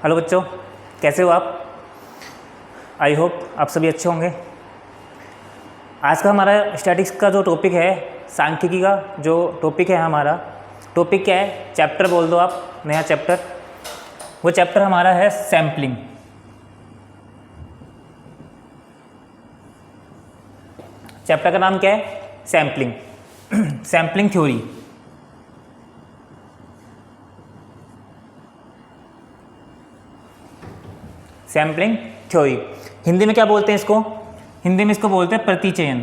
Hello बच्चों, कैसे हो आप? आई होप आप सभी अच्छे होंगे। आज का हमारा स्टैटिक्स का जो टॉपिक है, सांख्यिकी का जो टॉपिक है, हमारा टॉपिक क्या है? चैप्टर बोल दो आप, नया चैप्टर। वो चैप्टर हमारा है सैम्पलिंग। चैप्टर का नाम क्या है? Sampling. Sampling theory. Sampling theory Hindi में क्या बोलते हैं इसको? हिंदी में इसको बोलते हैं प्रतिचयन।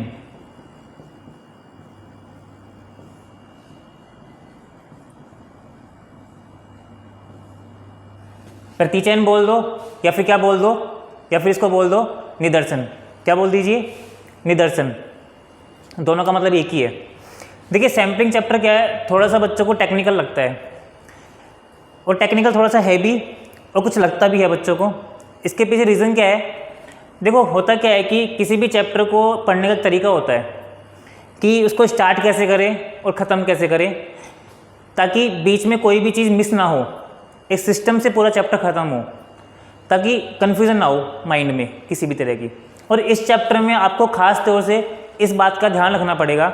प्रतिचयन बोल दो या फिर क्या बोल दो, या फिर इसको बोल दो निदर्शन। क्या बोल दीजिए? निदर्शन। दोनों का मतलब एक ही है। देखिए, सैम्पलिंग चैप्टर क्या है, थोड़ा सा बच्चों को टेक्निकल लगता है, और टेक्निकल थोड़ा सा हैवी और कुछ लगता भी है बच्चों को। इसके पीछे रीज़न क्या है? देखो, होता क्या है कि किसी भी चैप्टर को पढ़ने का तरीका होता है कि उसको स्टार्ट कैसे करें और ख़त्म कैसे करें, ताकि बीच में कोई भी चीज़ मिस ना हो, एक सिस्टम से पूरा चैप्टर ख़त्म हो, ताकि कन्फ्यूज़न ना हो माइंड में किसी भी तरह की। और इस चैप्टर में आपको ख़ास तौर से इस बात का ध्यान रखना पड़ेगा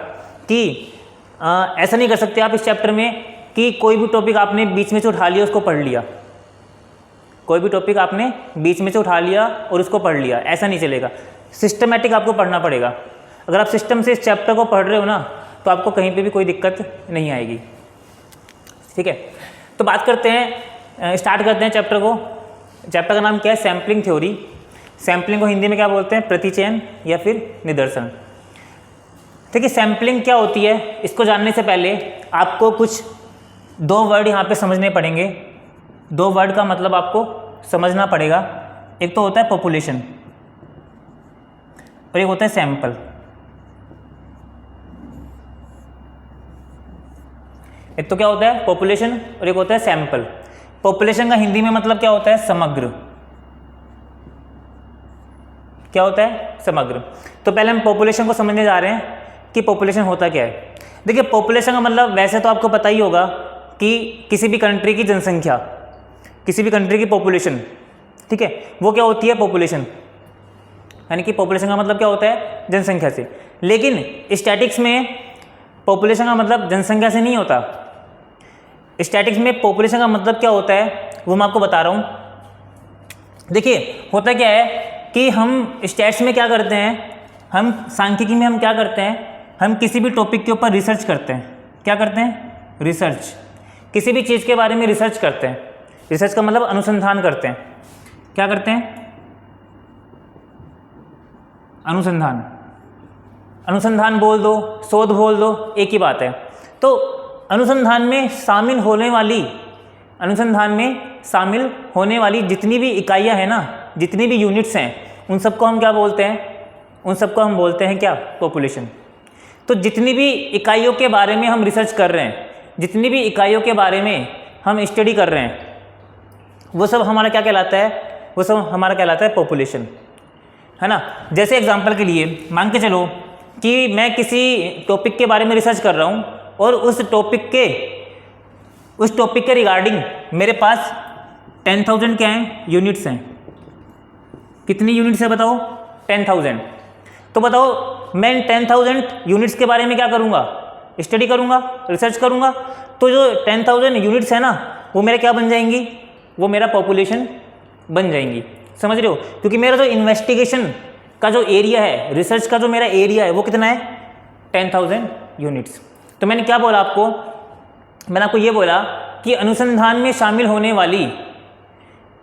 कि ऐसा नहीं कर सकते आप इस चैप्टर में कि कोई भी टॉपिक आपने बीच में से उठा लिया, उसको पढ़ लिया। कोई भी टॉपिक आपने बीच में से उठा लिया और उसको पढ़ लिया, ऐसा नहीं चलेगा। सिस्टमेटिक आपको पढ़ना पड़ेगा। अगर आप सिस्टम से इस चैप्टर को पढ़ रहे हो ना, तो आपको कहीं पे भी कोई दिक्कत नहीं आएगी। ठीक है, तो बात करते हैं, स्टार्ट करते हैं चैप्टर को। चैप्टर का नाम क्या है? Sampling theory. सैम्पलिंग को हिंदी में क्या बोलते हैं? प्रतिचयन या फिर निदर्शन। ठीक है, सैम्पलिंग क्या होती है, इसको जानने से पहले आपको कुछ दो वर्ड यहाँ पे समझने पड़ेंगे। दो वर्ड का मतलब आपको समझना पड़ेगा। एक तो होता है पॉपुलेशन और एक होता है सैंपल। एक तो क्या होता है? पॉपुलेशन, और एक होता है सैंपल। पॉपुलेशन का हिंदी में मतलब क्या होता है? समग्र। क्या होता है? समग्र। तो पहले हम पॉपुलेशन को समझने जा रहे हैं कि पॉपुलेशन होता क्या है। देखिए, पॉपुलेशन का मतलब वैसे तो आपको पता ही होगा कि किसी भी कंट्री की जनसंख्या, किसी भी कंट्री की पॉपुलेशन, ठीक है, वो क्या होती है? पॉपुलेशन। यानी कि पॉपुलेशन का मतलब क्या होता है? जनसंख्या से। लेकिन स्टैटिक्स में पॉपुलेशन का मतलब जनसंख्या से नहीं होता। स्टैटिक्स में पॉपुलेशन का मतलब क्या होता है, वो मैं आपको बता रहा हूँ। देखिए, होता क्या है कि हम स्टैट्स में क्या करते हैं, हम सांख्यिकी में हम क्या करते हैं, हम किसी भी टॉपिक के ऊपर रिसर्च करते हैं। क्या करते हैं? रिसर्च। किसी भी चीज़ के बारे में रिसर्च करते हैं। रिसर्च का मतलब अनुसंधान करते हैं। क्या करते हैं? अनुसंधान। अनुसंधान बोल दो, शोध बोल दो, एक ही बात है। तो अनुसंधान में शामिल होने वाली जितनी भी इकाइयाँ हैं ना, जितनी भी यूनिट्स हैं, उन सबको हम क्या बोलते हैं? उन सबको हम बोलते हैं क्या? पॉपुलेशन। तो जितनी भी इकाइयों के बारे में हम रिसर्च कर रहे हैं, जितनी भी इकाइयों के बारे में हम स्टडी कर रहे हैं, वो सब हमारा क्या कहलाता है? वो सब हमारा कहलाता है पॉपुलेशन, है ना। जैसे एग्जांपल के लिए मान के चलो कि मैं किसी टॉपिक के बारे में रिसर्च कर रहा हूँ, और उस टॉपिक के रिगार्डिंग मेरे पास 10,000 क्या हैं? यूनिट्स हैं। कितनी यूनिट्स है बताओ? 10,000। तो बताओ, मैं इन 10,000 यूनिट्स के बारे में क्या करूँगा? स्टडी करूँगा, रिसर्च करूँगा। तो जो 10,000 यूनिट्स है ना, वो मेरे क्या बन जाएंगी? वो मेरा पॉपुलेशन बन जाएंगी। समझ रहे हो? क्योंकि मेरा जो इन्वेस्टिगेशन का जो एरिया है, रिसर्च का जो मेरा एरिया है, वो कितना है? 10,000 यूनिट्स। तो मैंने क्या बोला आपको? मैंने आपको ये बोला कि अनुसंधान में शामिल होने वाली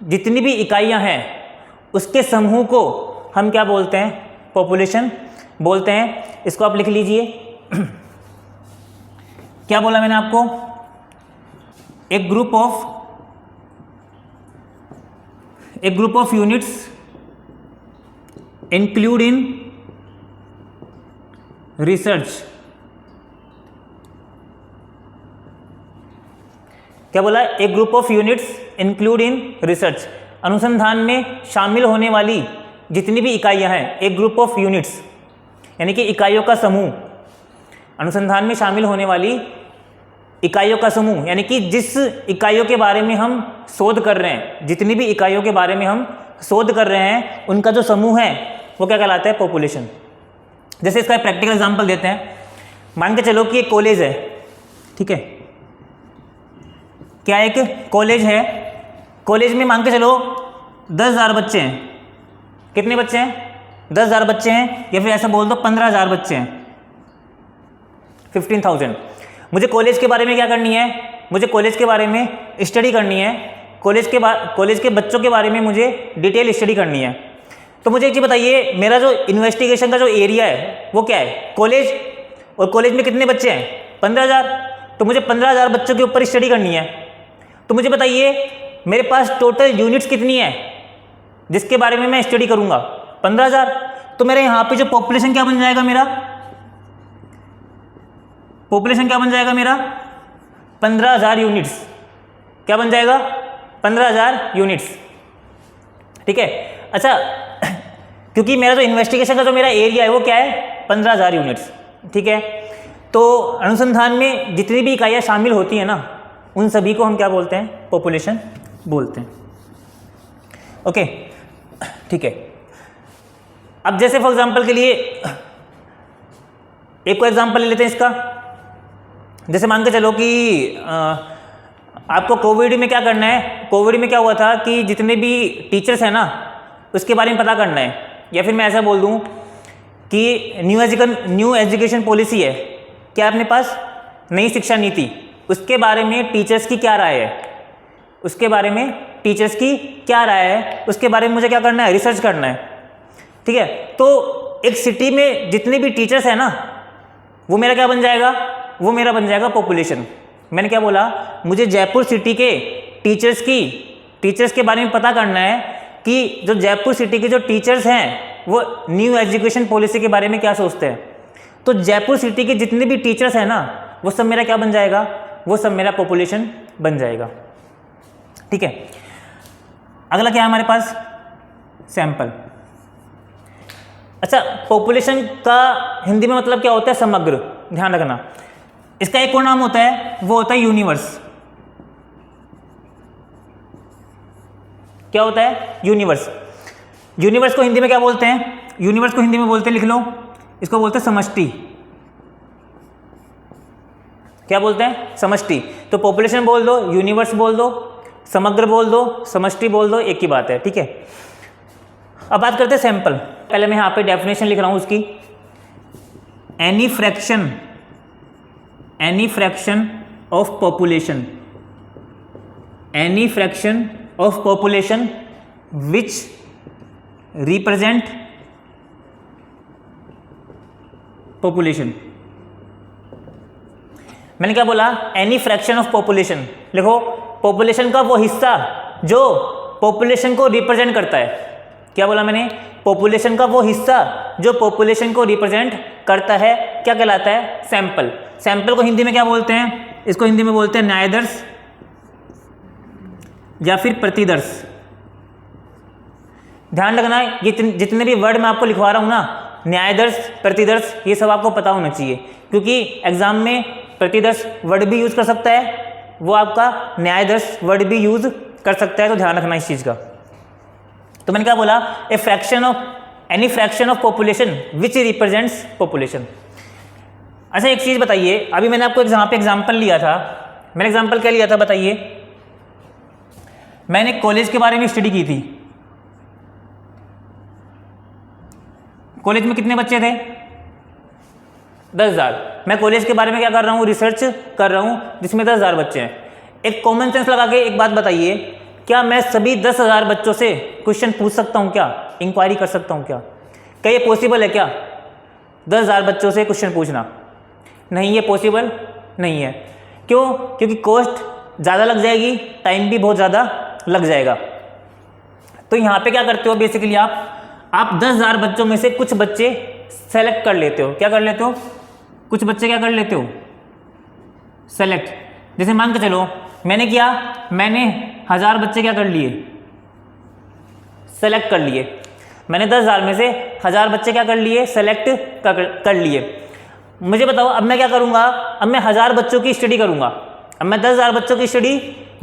जितनी भी इकाइयाँ हैं, उसके समूह को हम क्या बोलते हैं? पॉपुलेशन बोलते हैं। इसको आप लिख लीजिए। क्या बोला मैंने आपको? एक group of units include in research. क्या बोला? एक group of units include in research. अनुसंधान में शामिल होने वाली जितनी भी इकाइयां हैं, एक ग्रुप ऑफ यूनिट्स यानी कि इकाइयों का समूह, अनुसंधान में शामिल होने वाली इकाइयों का समूह, यानी कि जिस इकाइयों के बारे में हम शोध कर रहे हैं, जितनी भी इकाइयों के बारे में हम शोध कर रहे हैं, उनका जो समूह है वो क्या कहलाता है? पॉपुलेशन। जैसे इसका प्रैक्टिकल एग्जांपल देते हैं। मान के चलो कि एक कॉलेज है, ठीक है, क्या एक कॉलेज है, कॉलेज में मान के चलो 10,000 बच्चे हैं। कितने बच्चे हैं? 10,000 बच्चे हैं, या फिर ऐसा बोल दो 15,000 बच्चे हैं, 15,000। मुझे कॉलेज के बारे में क्या करनी है? मुझे कॉलेज के बारे में स्टडी करनी है, कॉलेज के बच्चों के बारे में मुझे डिटेल स्टडी करनी है। तो मुझे एक चीज़ बताइए, मेरा जो इन्वेस्टिगेशन का जो एरिया है वो क्या है? कॉलेज, और कॉलेज में कितने बच्चे हैं? 15,000। तो मुझे 15,000 बच्चों के ऊपर स्टडी करनी है। तो मुझे बताइए मेरे पास टोटल यूनिट्स कितनी है जिसके बारे में मैं स्टडी करूंगा? 15,000। तो मेरे यहाँ पे जो पॉपुलेशन क्या बन जाएगा? मेरा पॉपुलेशन क्या बन जाएगा? मेरा 15,000 यूनिट्स। क्या बन जाएगा? 15,000 यूनिट्स, ठीक है। अच्छा, क्योंकि मेरा जो इन्वेस्टिगेशन का जो मेरा एरिया है वो क्या है? 15,000 यूनिट्स, ठीक है। तो अनुसंधान में जितनी भी इकाइयाँ शामिल होती हैं ना, उन सभी को हम क्या बोलते हैं? पॉपुलेशन बोलते हैं। ओके, ठीक है। अब जैसे फॉर एग्जांपल के लिए एक को एग्जांपल ले लेते हैं इसका। जैसे मान के चलो कि आपको कोविड में क्या करना है? कोविड में क्या हुआ था कि जितने भी टीचर्स हैं ना, उसके बारे में पता करना है। या फिर मैं ऐसा बोल दूं कि न्यू एजुकेशन पॉलिसी है, क्या अपने पास नई शिक्षा नीति, उसके बारे में टीचर्स की क्या राय है, उसके बारे में टीचर्स की क्या राय है, उसके बारे में मुझे क्या करना है? रिसर्च करना है, ठीक है। तो एक सिटी में जितने भी टीचर्स हैं ना, वो मेरा क्या बन जाएगा? वो मेरा बन जाएगा पॉपुलेशन। मैंने क्या बोला? मुझे जयपुर सिटी के टीचर्स के बारे में पता करना है कि जो जयपुर सिटी के जो टीचर्स हैं वो न्यू एजुकेशन पॉलिसी के बारे में क्या सोचते हैं। तो जयपुर सिटी के जितने भी टीचर्स हैं ना, वो सब मेरा क्या बन जाएगा? वो सब मेरा पॉपुलेशन बन जाएगा, ठीक है। अगला क्या है हमारे पास? सैंपल। अच्छा, पॉपुलेशन का हिंदी में मतलब क्या होता है? समग्र। ध्यान रखना, इसका एक और नाम होता है, वो होता है यूनिवर्स। क्या होता है? यूनिवर्स। यूनिवर्स को हिंदी में क्या बोलते हैं? यूनिवर्स को हिंदी में बोलते हैं, लिख लो, इसको बोलते हैं समष्टि। क्या बोलते हैं? समष्टि। तो पॉपुलेशन बोल दो, यूनिवर्स बोल दो, समग्र बोल दो, समष्टि बोल दो, एक ही बात है, ठीक है। अब बात करते हैं सैंपल। पहले मैं यहाँ पे डेफिनेशन लिख रहा हूँ उसकी। Any fraction of population, any fraction of population which represent population. मैंने क्या बोला? Any fraction of population. लिखो, पॉपुलेशन का वो हिस्सा जो पॉपुलेशन को रिप्रेजेंट करता है। क्या बोला मैंने? पॉपुलेशन का वो हिस्सा जो पॉपुलेशन को रिप्रेजेंट करता है, क्या कहलाता है? सैंपल। सैंपल को हिंदी में क्या बोलते हैं? इसको हिंदी में बोलते हैं न्यायदर्श या फिर प्रतिदर्श। ध्यान रखना, ये जितने भी वर्ड मैं आपको लिखवा रहा हूँ ना, न्यायदर्श, प्रतिदर्श, ये सब आपको पता होना चाहिए, क्योंकि एग्जाम में प्रतिदर्श वर्ड भी यूज कर सकता है, वो आपका न्यायदर्श वर्ड भी यूज कर सकता है, तो ध्यान रखना इस चीज़ का। तो मैंने क्या बोला? Any fraction of population which represents population. अच्छा, एक चीज़ बताइए, अभी मैंने आपको यहाँ पे एग्जाम्पल लिया था। मैंने एग्जाम्पल क्या लिया था बताइए? मैंने कॉलेज के बारे में स्टडी की थी। कॉलेज में कितने बच्चे थे? 10,000। मैं कॉलेज के बारे में क्या कर रहा हूँ? रिसर्च कर रहा हूँ, जिसमें 10,000 बच्चे हैं। एक कॉमन सेंस लगा के एक बात बताइए, क्या मैं सभी 10,000 बच्चों से क्वेश्चन पूछ सकता हूँ? क्या इंक्वायरी कर सकता हूँ? क्या ये पॉसिबल है? क्या 10,000 बच्चों से क्वेश्चन पूछना? नहीं, ये पॉसिबल नहीं है। क्यों? क्योंकि कॉस्ट ज़्यादा लग जाएगी, टाइम भी बहुत ज़्यादा लग जाएगा। तो यहाँ पे क्या करते हो बेसिकली, आप 10,000 बच्चों में से कुछ बच्चे सेलेक्ट कर लेते हो। क्या कर लेते हो? कुछ बच्चे क्या कर लेते हो? सेलेक्ट। जैसे मान के चलो मैंने 1000 बच्चे क्या कर लिए? सेलेक्ट कर लिए। मैंने 10,000 में से 1000 बच्चे क्या कर लिए? सेलेक्ट कर लिए। मुझे बताओ, अब मैं क्या करूँगा? अब मैं 1000 बच्चों की स्टडी करूँगा। अब मैं 10,000 बच्चों की स्टडी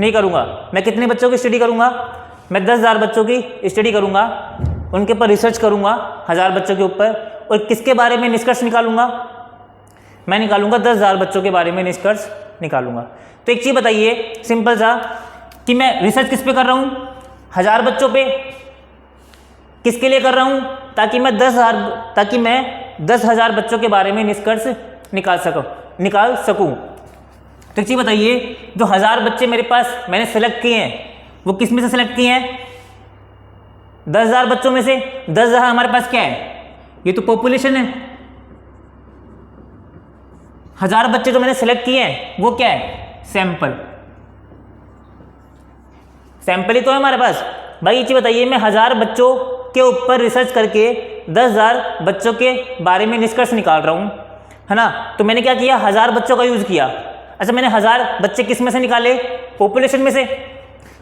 नहीं करूँगा, मैं कितने बच्चों की स्टडी करूँगा, मैं 10,000 बच्चों की स्टडी करूँगा, उनके ऊपर रिसर्च करूँगा 1000 बच्चों के ऊपर, और किसके बारे में निष्कर्ष निकालूंगा, मैं निकालूंगा 10,000 बच्चों के बारे में निष्कर्ष निकालूंगा। तो एक चीज़ बताइए सिंपल सा कि मैं रिसर्च किस पे कर रहा हूँ, 1000 बच्चों पे, किसके लिए कर रहा हूँ, ताकि मैं 10,000 बच्चों के बारे में निष्कर्ष निकाल सकूँ। तो एक चीज़ बताइए, जो 1000 बच्चे मेरे पास मैंने सेलेक्ट किए हैं वो किस में से सेलेक्ट किए हैं, 10,000 बच्चों में से। 10,000 हमारे पास क्या है, ये तो पॉपुलेशन है। 1000 बच्चे जो मैंने सेलेक्ट किए हैं वो क्या है, सैंपल ही तो है हमारे पास। भाई ये चीज बताइए, मैं 1000 बच्चों के ऊपर रिसर्च करके 10,000 बच्चों के बारे में निष्कर्ष निकाल रहा हूं, है ना। तो मैंने क्या किया, 1000 बच्चों का यूज किया। अच्छा, मैंने 1000 बच्चे किस में से निकाले, पॉपुलेशन में से।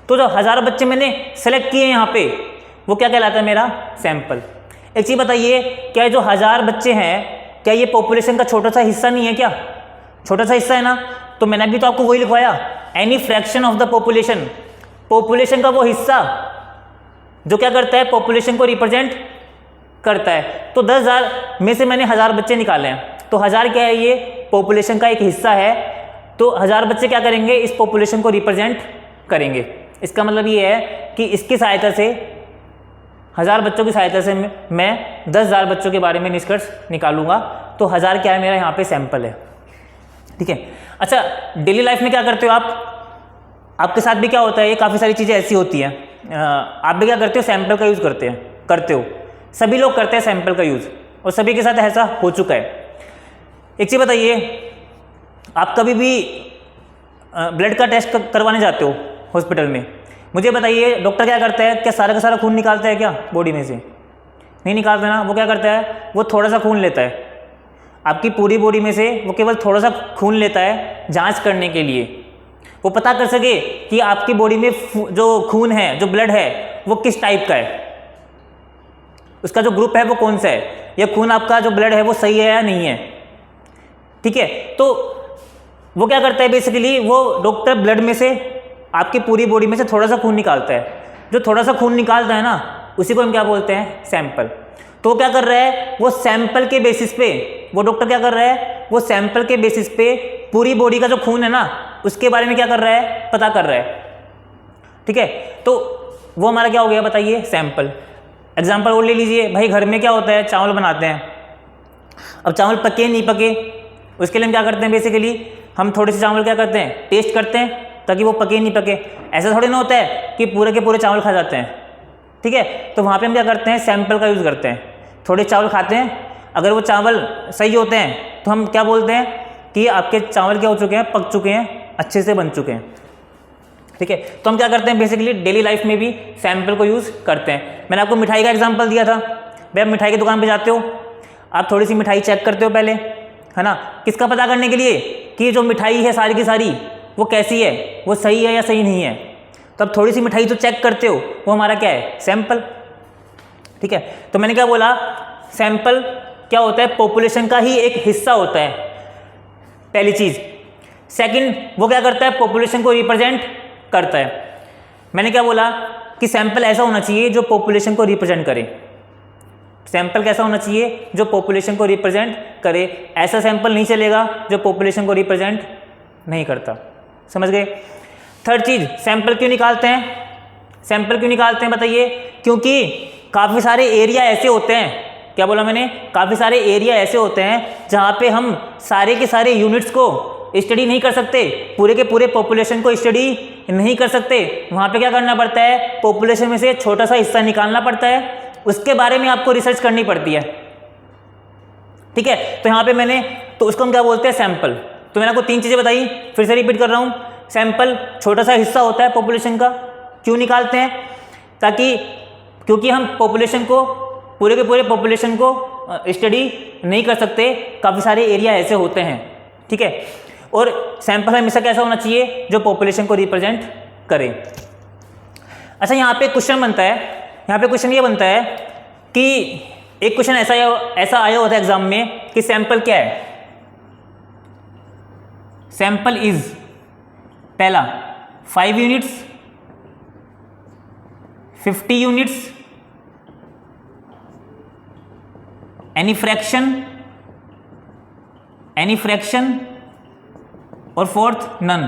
तो जो 1000 बच्चे मैंने सेलेक्ट किए यहाँ पे वो क्या कहलाता है, मेरा सैंपल। एक चीज बताइए, क्या जो 1000 बच्चे हैं क्या ये पॉपुलेशन का छोटा सा हिस्सा नहीं है, क्या छोटा सा हिस्सा है ना। तो मैंने भी तो आपको वही लिखवाया, any fraction of the population, population का वो हिस्सा जो क्या करता है, पॉपुलेशन को रिप्रेजेंट करता है। तो 10,000 में से मैंने 1000 बच्चे निकाले हैं, तो 1000 क्या है, ये पॉपुलेशन का एक हिस्सा है। तो 1000 बच्चे क्या करेंगे, इस पॉपुलेशन को रिप्रेजेंट करेंगे। इसका मतलब ये है कि इसकी सहायता से, 1000 बच्चों की सहायता से मैं 10,000 बच्चों के बारे में निष्कर्ष निकालूंगा। तो 1000 क्या है, मेरा यहाँ पे सैंपल है, ठीक है। अच्छा, डेली लाइफ में क्या करते हो आपके साथ भी क्या होता है, ये काफ़ी सारी चीज़ें ऐसी होती हैं, आप भी क्या करते हो, सैंपल का यूज़ करते हो। सभी लोग करते हैं सैंपल का यूज़, और सभी के साथ ऐसा हो चुका है। एक चीज़ बताइए, आप कभी भी ब्लड का टेस्ट करवाने जाते हो हॉस्पिटल में, मुझे बताइए डॉक्टर क्या करता है, क्या सारा का सारा खून निकालता है क्या बॉडी में से, नहीं निकालता ना। वो क्या करता है, वो थोड़ा सा खून लेता है आपकी पूरी बॉडी में से, वो केवल थोड़ा सा खून लेता है जांच करने के लिए, वो पता कर सके कि आपकी बॉडी में जो खून है, जो ब्लड है, वो किस टाइप का है, उसका जो ग्रुप है वो कौन सा है, या खून आपका जो ब्लड है वो सही है या नहीं है, ठीक है। तो वो क्या करता है, बेसिकली वो डॉक्टर ब्लड में से आपकी पूरी बॉडी में से थोड़ा सा खून निकालता है। जो थोड़ा सा खून निकालता है ना, उसी को हम क्या बोलते हैं, सैंपल। तो क्या कर रहा है, वो सैंपल के बेसिस पे, वो डॉक्टर क्या कर रहा है, वो सैंपल के बेसिस पे पूरी बॉडी का जो खून है ना, उसके बारे में क्या कर रहा है, पता कर रहा है, ठीक है। तो वो हमारा क्या हो गया, बताइए, सैंपल। एग्जाम्पल और ले लीजिए, भाई घर में क्या होता है, चावल बनाते हैं। अब चावल पके नहीं पके, उसके लिए हम क्या करते हैं, बेसिकली हम थोड़े से चावल क्या करते हैं, टेस्ट करते हैं, ताकि वो पके नहीं पके। ऐसा थोड़ी ना होता है कि पूरे के पूरे चावल खा जाते हैं, ठीक है। तो वहाँ पे हम क्या करते हैं, सैंपल का यूज़ करते हैं। थोड़े चावल खाते हैं, अगर वो चावल सही होते हैं तो हम क्या बोलते हैं कि आपके चावल क्या हो चुके हैं, पक चुके हैं, अच्छे से बन चुके हैं, ठीक है। तो हम क्या करते हैं, बेसिकली डेली लाइफ में भी सैंपल को यूज़ करते हैं। मैंने आपको मिठाई का एग्जाम्पल दिया था, भाई आप मिठाई की दुकान पर जाते हो, आप थोड़ी सी मिठाई चेक करते हो पहले, है ना, किसका पता करने के लिए कि जो मिठाई है सारी की सारी वो कैसी है, वो सही है या सही नहीं है। तो अब थोड़ी सी मिठाई जो चेक करते हो वो हमारा क्या है, सैंपल, ठीक है। तो मैंने क्या बोला, सैंपल क्या होता है, पॉपुलेशन का ही एक हिस्सा होता है, पहली चीज। सेकंड, वो क्या करता है, पॉपुलेशन को रिप्रेजेंट करता है। मैंने क्या बोला कि सैंपल ऐसा होना चाहिए जो पॉपुलेशन को रिप्रेजेंट करे। सैंपल कैसा होना चाहिए, जो पॉपुलेशन को रिप्रेजेंट करे। ऐसा सैंपल नहीं चलेगा जो पॉपुलेशन को रिप्रेजेंट नहीं करता, समझ गए। थर्ड चीज, सैंपल क्यों निकालते हैं, सैंपल क्यों निकालते हैं बताइए, क्योंकि काफ़ी सारे एरिया ऐसे होते हैं, क्या बोला मैंने, काफ़ी सारे एरिया ऐसे होते हैं जहाँ पे हम सारे के सारे यूनिट्स को स्टडी नहीं कर सकते, पूरे के पूरे पॉपुलेशन को स्टडी नहीं कर सकते। वहाँ पे क्या करना पड़ता है, पॉपुलेशन में से छोटा सा हिस्सा निकालना पड़ता है, उसके बारे में आपको रिसर्च करनी पड़ती है, ठीक है। तो यहाँ पे मैंने, तो उसको हम क्या बोलते हैं, सैंपल। तो मैंने आपको 3 चीज़ें बताई, फिर से रिपीट कर रहा हूँ। सैंपल छोटा सा हिस्सा होता है पॉपुलेशन का, क्यों निकालते हैं, ताकि क्योंकि हम पॉपुलेशन को, पूरे के पूरे पॉपुलेशन को स्टडी नहीं कर सकते, काफ़ी सारे एरिया ऐसे होते हैं, ठीक है। और सैंपल हमेशा कैसा होना चाहिए, जो पॉपुलेशन को रिप्रेजेंट करे। अच्छा, यहाँ पे क्वेश्चन बनता है, यहाँ पे क्वेश्चन ये बनता है कि एक क्वेश्चन ऐसा आया होता है एग्जाम में कि सैंपल क्या है, सैंपल इज, पहला 5 यूनिट्स, 50 यूनिट्स, एनी फ्रैक्शन और फोर्थ नन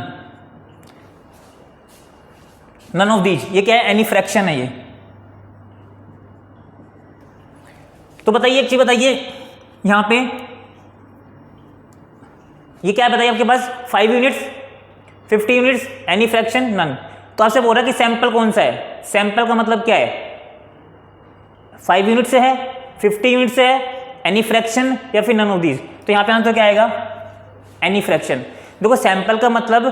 ऑफ दीज। ये क्या है? एनी फ्रैक्शन है ये। तो बताइए एक चीज बताइए, यहां पे ये क्या है बताइए आपके पास? 5 units, 50 units, any fraction, none. तो आपसे बोल रहा है कि सैंपल कौन सा है। सैंपल का मतलब क्या है? 5 यूनिट से है, 50 यूनिट से है, एनी फ्रैक्शन या फिर नन ऑफ दीज। तो यहां पे आंसर क्या आएगा? Any fraction. देखो सैंपल का मतलब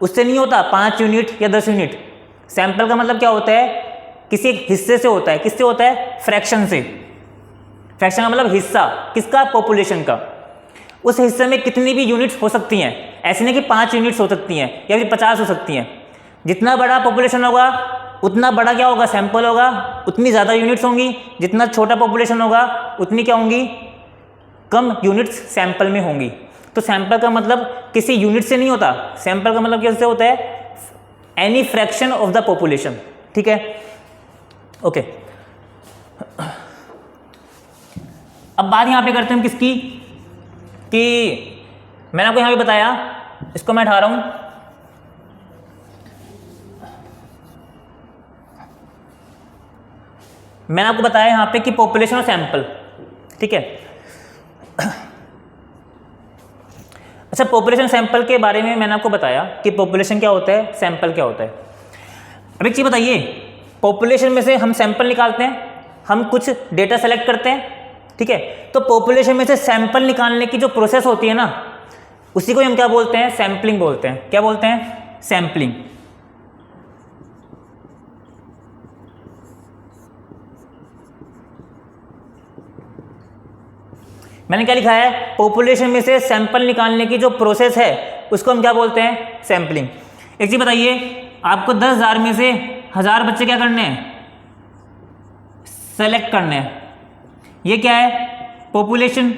उससे नहीं होता 5 यूनिट या 10 यूनिट। सैंपल का मतलब क्या होता है? किसी एक हिस्से से होता है। किससे होता है? फ्रैक्शन से। फ्रैक्शन का मतलब हिस्सा, किसका? पॉपुलेशन का। उस हिस्से में कितनी भी यूनिट्स हो सकती हैं, ऐसे नहीं कि 5 यूनिट्स हो सकती हैं या फिर 50 हो सकती हैं। जितना बड़ा पॉपुलेशन होगा उतना बड़ा क्या होगा? सैंपल होगा, उतनी ज़्यादा यूनिट्स होंगी। जितना छोटा पॉपुलेशन होगा उतनी क्या होंगी? कम यूनिट्स सैंपल में होंगी। तो सैंपल का मतलब किसी यूनिट से नहीं होता। सैंपल का मतलब कैसे होता है? Any fraction of the population. ठीक है, ओके। अब बात यहां पे करते हैं हम किसकी, कि मैंने आपको यहां पे बताया, इसको मैं उठा रहा हूं, मैंने आपको बताया यहां पे कि पॉपुलेशन और सैंपल। ठीक है, अच्छा पॉपुलेशन सैंपल के बारे में मैंने आपको बताया कि पॉपुलेशन क्या होता है, सैंपल क्या होता है। अब एक चीज बताइए, पॉपुलेशन में से हम सैंपल निकालते हैं, हम कुछ डेटा सेलेक्ट करते हैं। ठीक है, तो पॉपुलेशन में से सैंपल निकालने की जो प्रोसेस होती है ना, उसी को हम क्या बोलते हैं? सैंपलिंग बोलते हैं। क्या बोलते हैं? सैंपलिंग। मैंने क्या लिखा है? पॉपुलेशन में से सैंपल निकालने की जो प्रोसेस है उसको हम क्या बोलते हैं? सैंपलिंग। एक चीज बताइए, आपको 10,000 में से 1000 बच्चे क्या करने हैं? सेलेक्ट करने हैं। ये क्या है? पॉपुलेशन।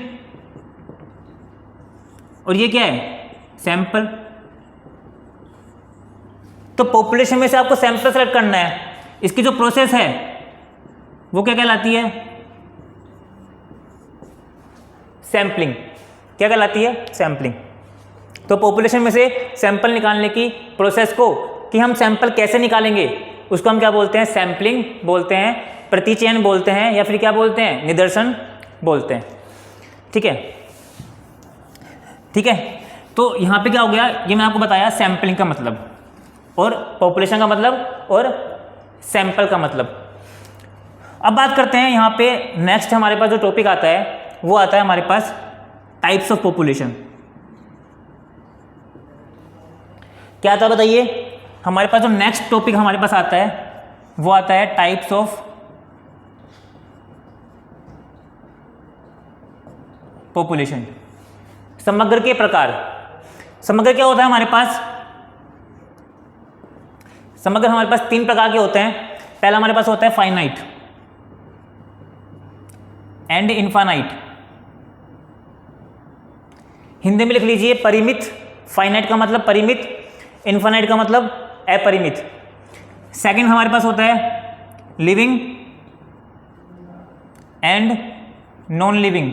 और ये क्या है? सैंपल। तो पॉपुलेशन में से आपको सैंपल सेलेक्ट करना है, इसकी जो प्रोसेस है वो क्या कहलाती है? सैंपलिंग। क्या कहलाती है? सैंपलिंग। तो पॉपुलेशन में से सैंपल निकालने की प्रोसेस को, कि हम सैंपल कैसे निकालेंगे, उसको हम क्या बोलते हैं? सैंपलिंग बोलते हैं, प्रतिचयन बोलते हैं, या फिर क्या बोलते हैं? निदर्शन बोलते हैं। ठीक है, ठीक है। तो यहां पे क्या हो गया, ये मैं आपको बताया सैंपलिंग का मतलब, और पॉपुलेशन का मतलब, और सैंपल का मतलब। अब बात करते हैं यहां पे नेक्स्ट हमारे पास जो टॉपिक आता है वो आता है हमारे पास टाइप्स ऑफ पॉपुलेशन। क्या आता है बताइए? हमारे पास जो नेक्स्ट टॉपिक हमारे पास आता है वो आता है टाइप्स ऑफ पॉपुलेशन। समग्र के प्रकार। समग्र क्या होता है हमारे पास? समग्र हमारे पास 3 प्रकार के होते हैं। पहला हमारे पास होता है फाइनाइट एंड इनफाइनाइट। हिंदी में लिख लीजिए परिमित। फाइनाइट का मतलब परिमित, इनफाइनाइट का मतलब अपरिमित। सेकंड हमारे पास होता है living and non living.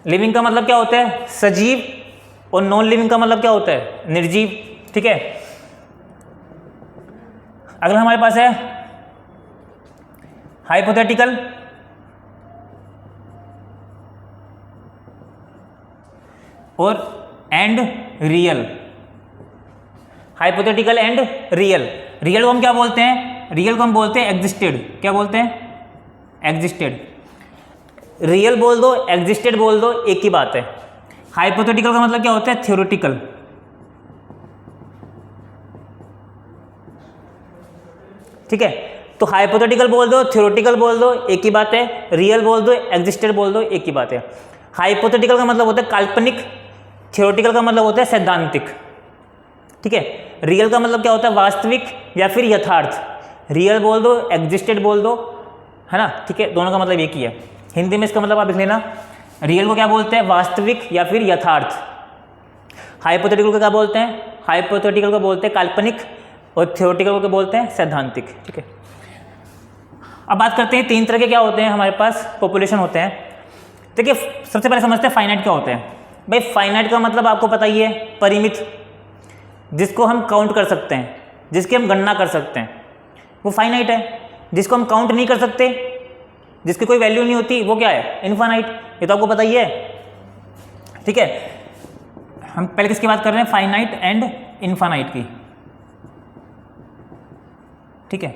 Living का मतलब क्या होता है? सजीव, और नॉन लिविंग का मतलब क्या होता है? निर्जीव। ठीक है, अगला हमारे पास है हाइपोथेटिकल और and real. Hypothetical and real. Real को हम क्या बोलते हैं? रियल को हम बोलते हैं एग्जिस्टेड। क्या बोलते हैं? एग्जिस्टेड। रियल बोल दो, एग्जिस्टेड बोल दो, एक ही बात है। हाइपोथेटिकल का मतलब क्या होता है? थ्योरेटिकल। ठीक है, तो हाइपोथेटिकल बोल दो, थ्योरेटिकल बोल दो, एक ही बात है। रियल बोल दो, एग्जिस्टेड बोल दो, एक ही बात है। हाइपोथेटिकल का मतलब होता है काल्पनिक, थ्योरेटिकल का मतलब होता है सैद्धांतिक। ठीक है, रियल का मतलब क्या होता है? वास्तविक या फिर यथार्थ। रियल बोल दो, एग्जिस्टेड बोल दो, है ना? ठीक है, दोनों का मतलब एक ही है। हिंदी में इसका मतलब आप लिख लेना, रियल को क्या बोलते हैं? वास्तविक या फिर यथार्थ। हाइपोथेटिकल को क्या बोलते हैं? हाइपोथेटिकल को बोलते हैं काल्पनिक, और थ्योरेटिकल को बोलते हैं सैद्धांतिक। ठीक है, अब बात करते हैं तीन तरह के क्या होते हैं हमारे पास पॉपुलेशन होते हैं। देखिए सबसे पहले समझते हैं फाइनाइट क्या होते हैं। भाई फाइनाइट का मतलब आपको पता ही है, परिमित, जिसको हम काउंट कर सकते हैं, जिसकी हम गणना कर सकते हैं, वो फाइनाइट है। जिसको हम काउंट नहीं कर सकते, जिसकी कोई वैल्यू नहीं होती, वो क्या है? इनफाइनाइट। ये तो आपको पता ही है। ठीक है, हम पहले किसकी बात कर रहे हैं? फाइनाइट एंड इनफाइनाइट की। ठीक है,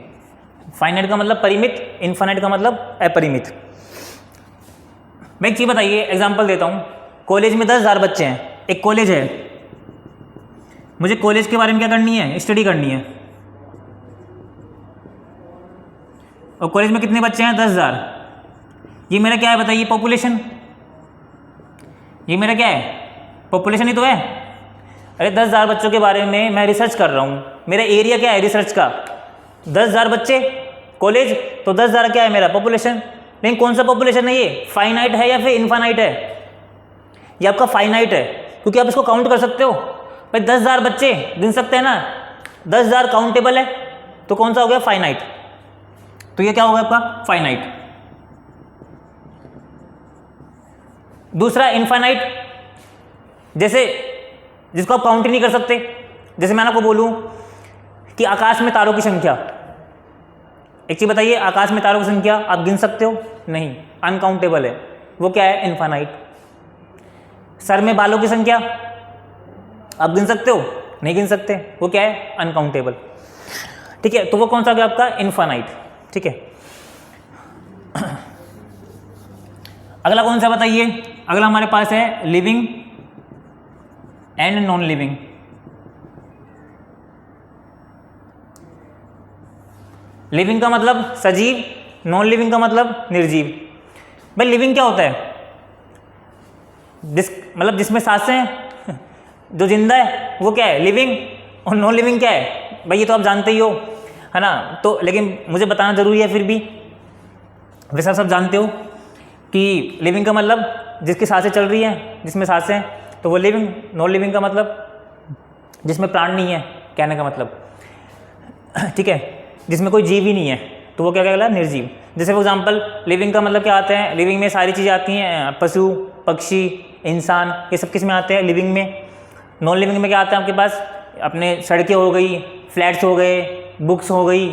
फाइनाइट का मतलब परिमित, इनफाइनाइट का मतलब अपरिमित। मैं एक चीज बताइए, एग्जांपल देता हूं। कॉलेज में 10,000 बच्चे हैं, एक कॉलेज है, मुझे कॉलेज के बारे में क्या करनी है? स्टडी करनी है। और कॉलेज में कितने बच्चे हैं? 10,000। ये मेरा क्या है बताइए? पॉपुलेशन। ये मेरा क्या है? पॉपुलेशन ही तो है। अरे 10,000 बच्चों के बारे में मैं रिसर्च कर रहा हूँ, मेरा एरिया क्या है रिसर्च का? 10,000 बच्चे, कॉलेज, तो 10,000 क्या है मेरा? पॉपुलेशन। लेकिन कौन सा पॉपुलेशन है ये? फाइनाइट है या फिर इनफाइनाइट है? ये आपका फाइनाइट है, क्योंकि आप इसको काउंट कर सकते हो। भाई 10,000 बच्चे गिन सकते हैं ना, 10,000 काउंटेबल है, तो कौन सा हो गया? फाइनाइट। तो ये क्या होगा आपका? फाइनाइट। दूसरा इनफाइनाइट, जैसे जिसको आप काउंट ही नहीं कर सकते। जैसे मैं आपको बोलूं कि आकाश में तारों की संख्या, एक चीज बताइए, आकाश में तारों की संख्या आप गिन सकते हो? नहीं, अनकाउंटेबल है, वो क्या है? इनफाइनाइट। सर में बालों की संख्या आप गिन सकते हो? नहीं गिन सकते, वो क्या है? अनकाउंटेबल। ठीक है, तो वो कौन सा हो गया आपका? इनफाइनाइट। ठीक है, अगला कौन सा बताइए? अगला हमारे पास है living and non living. Living का मतलब सजीव, नॉन लिविंग का मतलब निर्जीव। भाई लिविंग क्या होता है? मतलब जिसमें सांसें हैं, जो जिंदा है वो क्या है? लिविंग। और नॉन लिविंग क्या है? भाई ये तो आप जानते ही हो, है ना। तो लेकिन मुझे बताना जरूरी है फिर भी, वैसे आप सब जानते हो कि लिविंग का मतलब जिसकी सांसें चल रही हैं, जिसमें सांसें हैं, तो वो लिविंग। नॉन लिविंग का मतलब जिसमें प्राण नहीं है, कहने का मतलब। ठीक है, जिसमें कोई जीव ही नहीं है, तो वो क्या कहला? निर्जीव। जैसे फॉर एग्जांपल लिविंग का मतलब क्या आता है? लिविंग में सारी चीज़ें आती हैं, पशु, पक्षी, इंसान, ये सब किस में आते हैं? लिविंग में। नॉन लिविंग में क्या आता है आपके पास? अपने सड़कें हो गई, फ्लैट्स हो गए, बुक्स हो गई,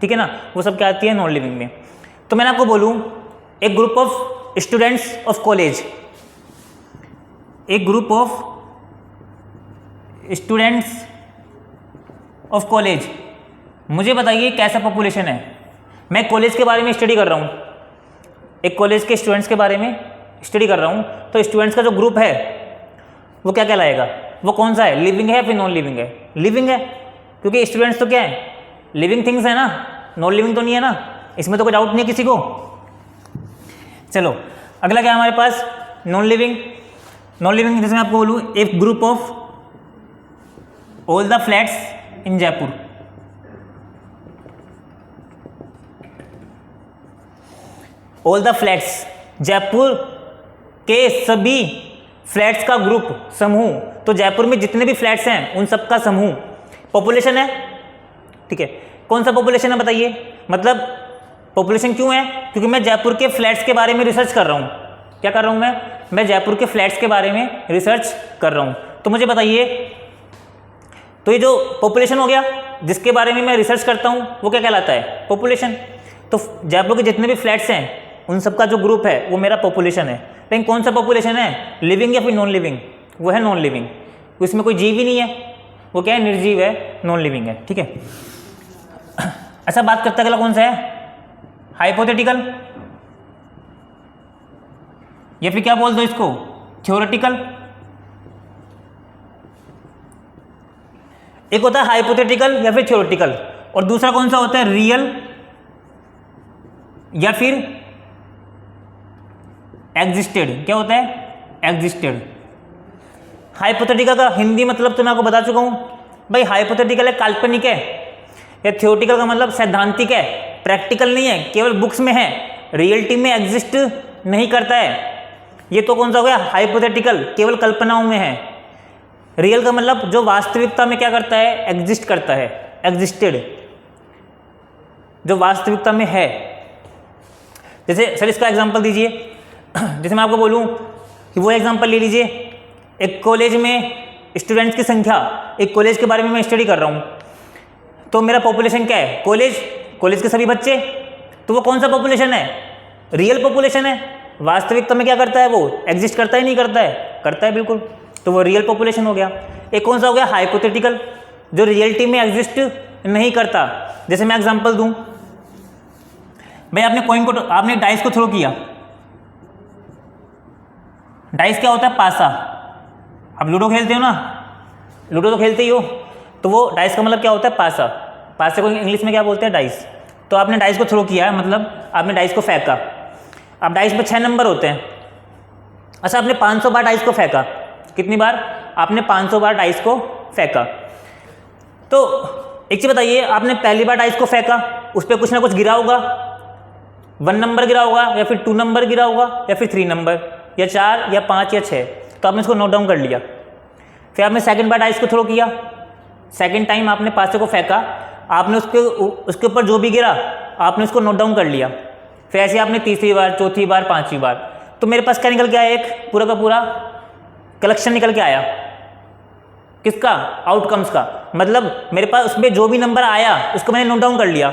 ठीक है ना, वो सब क्या आती है? नॉन लिविंग में। तो मैंने आपको बोलूँ, एक group of students of college, एक group of students of college, मुझे बताइए कैसा पॉपुलेशन है? मैं कॉलेज के बारे में स्टडी कर रहा हूँ, एक कॉलेज के स्टूडेंट्स के बारे में स्टडी कर रहा हूँ, तो स्टूडेंट्स का जो ग्रुप है वो क्या कहलाएगा? वो कौन सा है? लिविंग है या फिर नॉन लिविंग है? लिविंग है, क्योंकि स्टूडेंट्स तो क्या है? लिविंग थिंग्स है ना, नॉन लिविंग तो नहीं है ना, इसमें तो कोई डाउट नहीं है किसी को। चलो अगला क्या है हमारे पास? Non living. नॉन लिविंग जैसे मैं आपको बोलूँ, एक group of all the flats in Jaipur. All the flats, Jaipur के सभी फ्लैट्स का ग्रुप, समूह। तो जयपुर में जितने भी फ्लैट्स हैं उन सब का समूह पॉपुलेशन है। ठीक है, कौन सा पॉपुलेशन है बताइए? मतलब पॉपुलेशन क्यों है? क्योंकि मैं जयपुर के फ्लैट्स के बारे में रिसर्च कर रहा हूँ। क्या कर रहा हूँ मैं जयपुर के फ्लैट्स के बारे में रिसर्च कर रहा हूँ। तो मुझे बताइए, तो ये जो पॉपुलेशन हो गया जिसके बारे में मैं रिसर्च करता हूँ, वो क्या कहलाता है? पॉपुलेशन। तो जयपुर के जितने भी फ्लैट्स हैं उन सबका जो ग्रुप है वो मेरा पॉपुलेशन है। लेकिन कौन सा पॉपुलेशन है? लिविंग या फिर नॉन लिविंग? वो है नॉन लिविंग, उसमें कोई जीव ही नहीं है, वो क्या है? निर्जीव है, नॉन लिविंग है। ठीक है, अच्छा बात करते अगला कौन सा है? हाइपोथेटिकल, या फिर क्या बोल दो इसको? थ्योरेटिकल। एक होता है हाइपोथेटिकल या फिर थ्योरेटिकल, और दूसरा कौन सा होता है? रियल या फिर एग्जिस्टेड। क्या होता है? एग्जिस्टेड। हाइपोथेटिकल का हिंदी मतलब तो मैं आपको बता चुका हूं भाई, हाइपोथेटिकल है काल्पनिक है, या थ्योरेटिकल का मतलब सैद्धांतिक है, प्रैक्टिकल नहीं है, केवल बुक्स में है, रियलिटी में एग्जिस्ट नहीं करता है। ये तो कौन सा हो गया? हाइपोथेटिकल, केवल कल्पनाओं में है। रियल का मतलब जो वास्तविकता में क्या करता है, एग्जिस्ट करता है, एग्जिस्टेड, जो वास्तविकता में है। जैसे सर इसका एग्जांपल दीजिए, जैसे मैं आपको बोलूं कि वो एग्जांपल ले लीजिए, एक कॉलेज में स्टूडेंट्स की संख्या, एक कॉलेज के बारे में मैं स्टडी कर रहा हूँ, तो मेरा पॉपुलेशन क्या है, कॉलेज के सभी बच्चे, तो वो कौन सा पॉपुलेशन है, रियल पॉपुलेशन है। वास्तविकता में क्या करता है, वो एग्जिस्ट करता है नहीं करता है, करता है बिल्कुल, तो वो रियल पॉपुलेशन हो गया। एक कौन सा हो गया, हाइपोथेटिकल, जो रियलिटी में एग्जिस्ट नहीं करता। जैसे मैं एग्जांपल दूं, भाई आपने डाइस को थ्रो किया, डाइस क्या होता है, पासा। आप लूडो खेलते हो ना, लूडो तो खेलते ही हो, तो वो डाइस का मतलब क्या होता है, पासा। पासे को इंग्लिश में क्या बोलते हैं, डाइस। तो आपने डाइस को थ्रो किया है, मतलब आपने डाइस को फेंका। अब डाइस में 6 नंबर होते हैं। अच्छा, आपने 500 बार डाइस को फेंका, कितनी बार, आपने 500 बार डाइस को फेंका। तो एक चीज़ बताइए, आपने पहली बार डाइस को फेंका, उस पर कुछ ना कुछ गिरा होगा, 1 नंबर गिरा होगा, या फिर 2 नंबर गिरा होगा, या फिर 3 नंबर, या 4 या 5 या 6, तो आपने इसको नोट डाउन कर लिया। फिर आपने सेकंड बार डाइस को थ्रो किया, सेकंड टाइम आपने पासे को फेंका, आपने उसके ऊपर जो भी गिरा आपने उसको नोट डाउन कर लिया। फिर ऐसे आपने तीसरी बार, चौथी बार, 5वीं बार, तो मेरे पास क्या निकल के आया, एक पूरा का पूरा कलेक्शन निकल के आया, किसका, आउटकम्स का। मतलब मेरे पास उसमें जो भी नंबर आया उसको मैंने नोट डाउन कर लिया,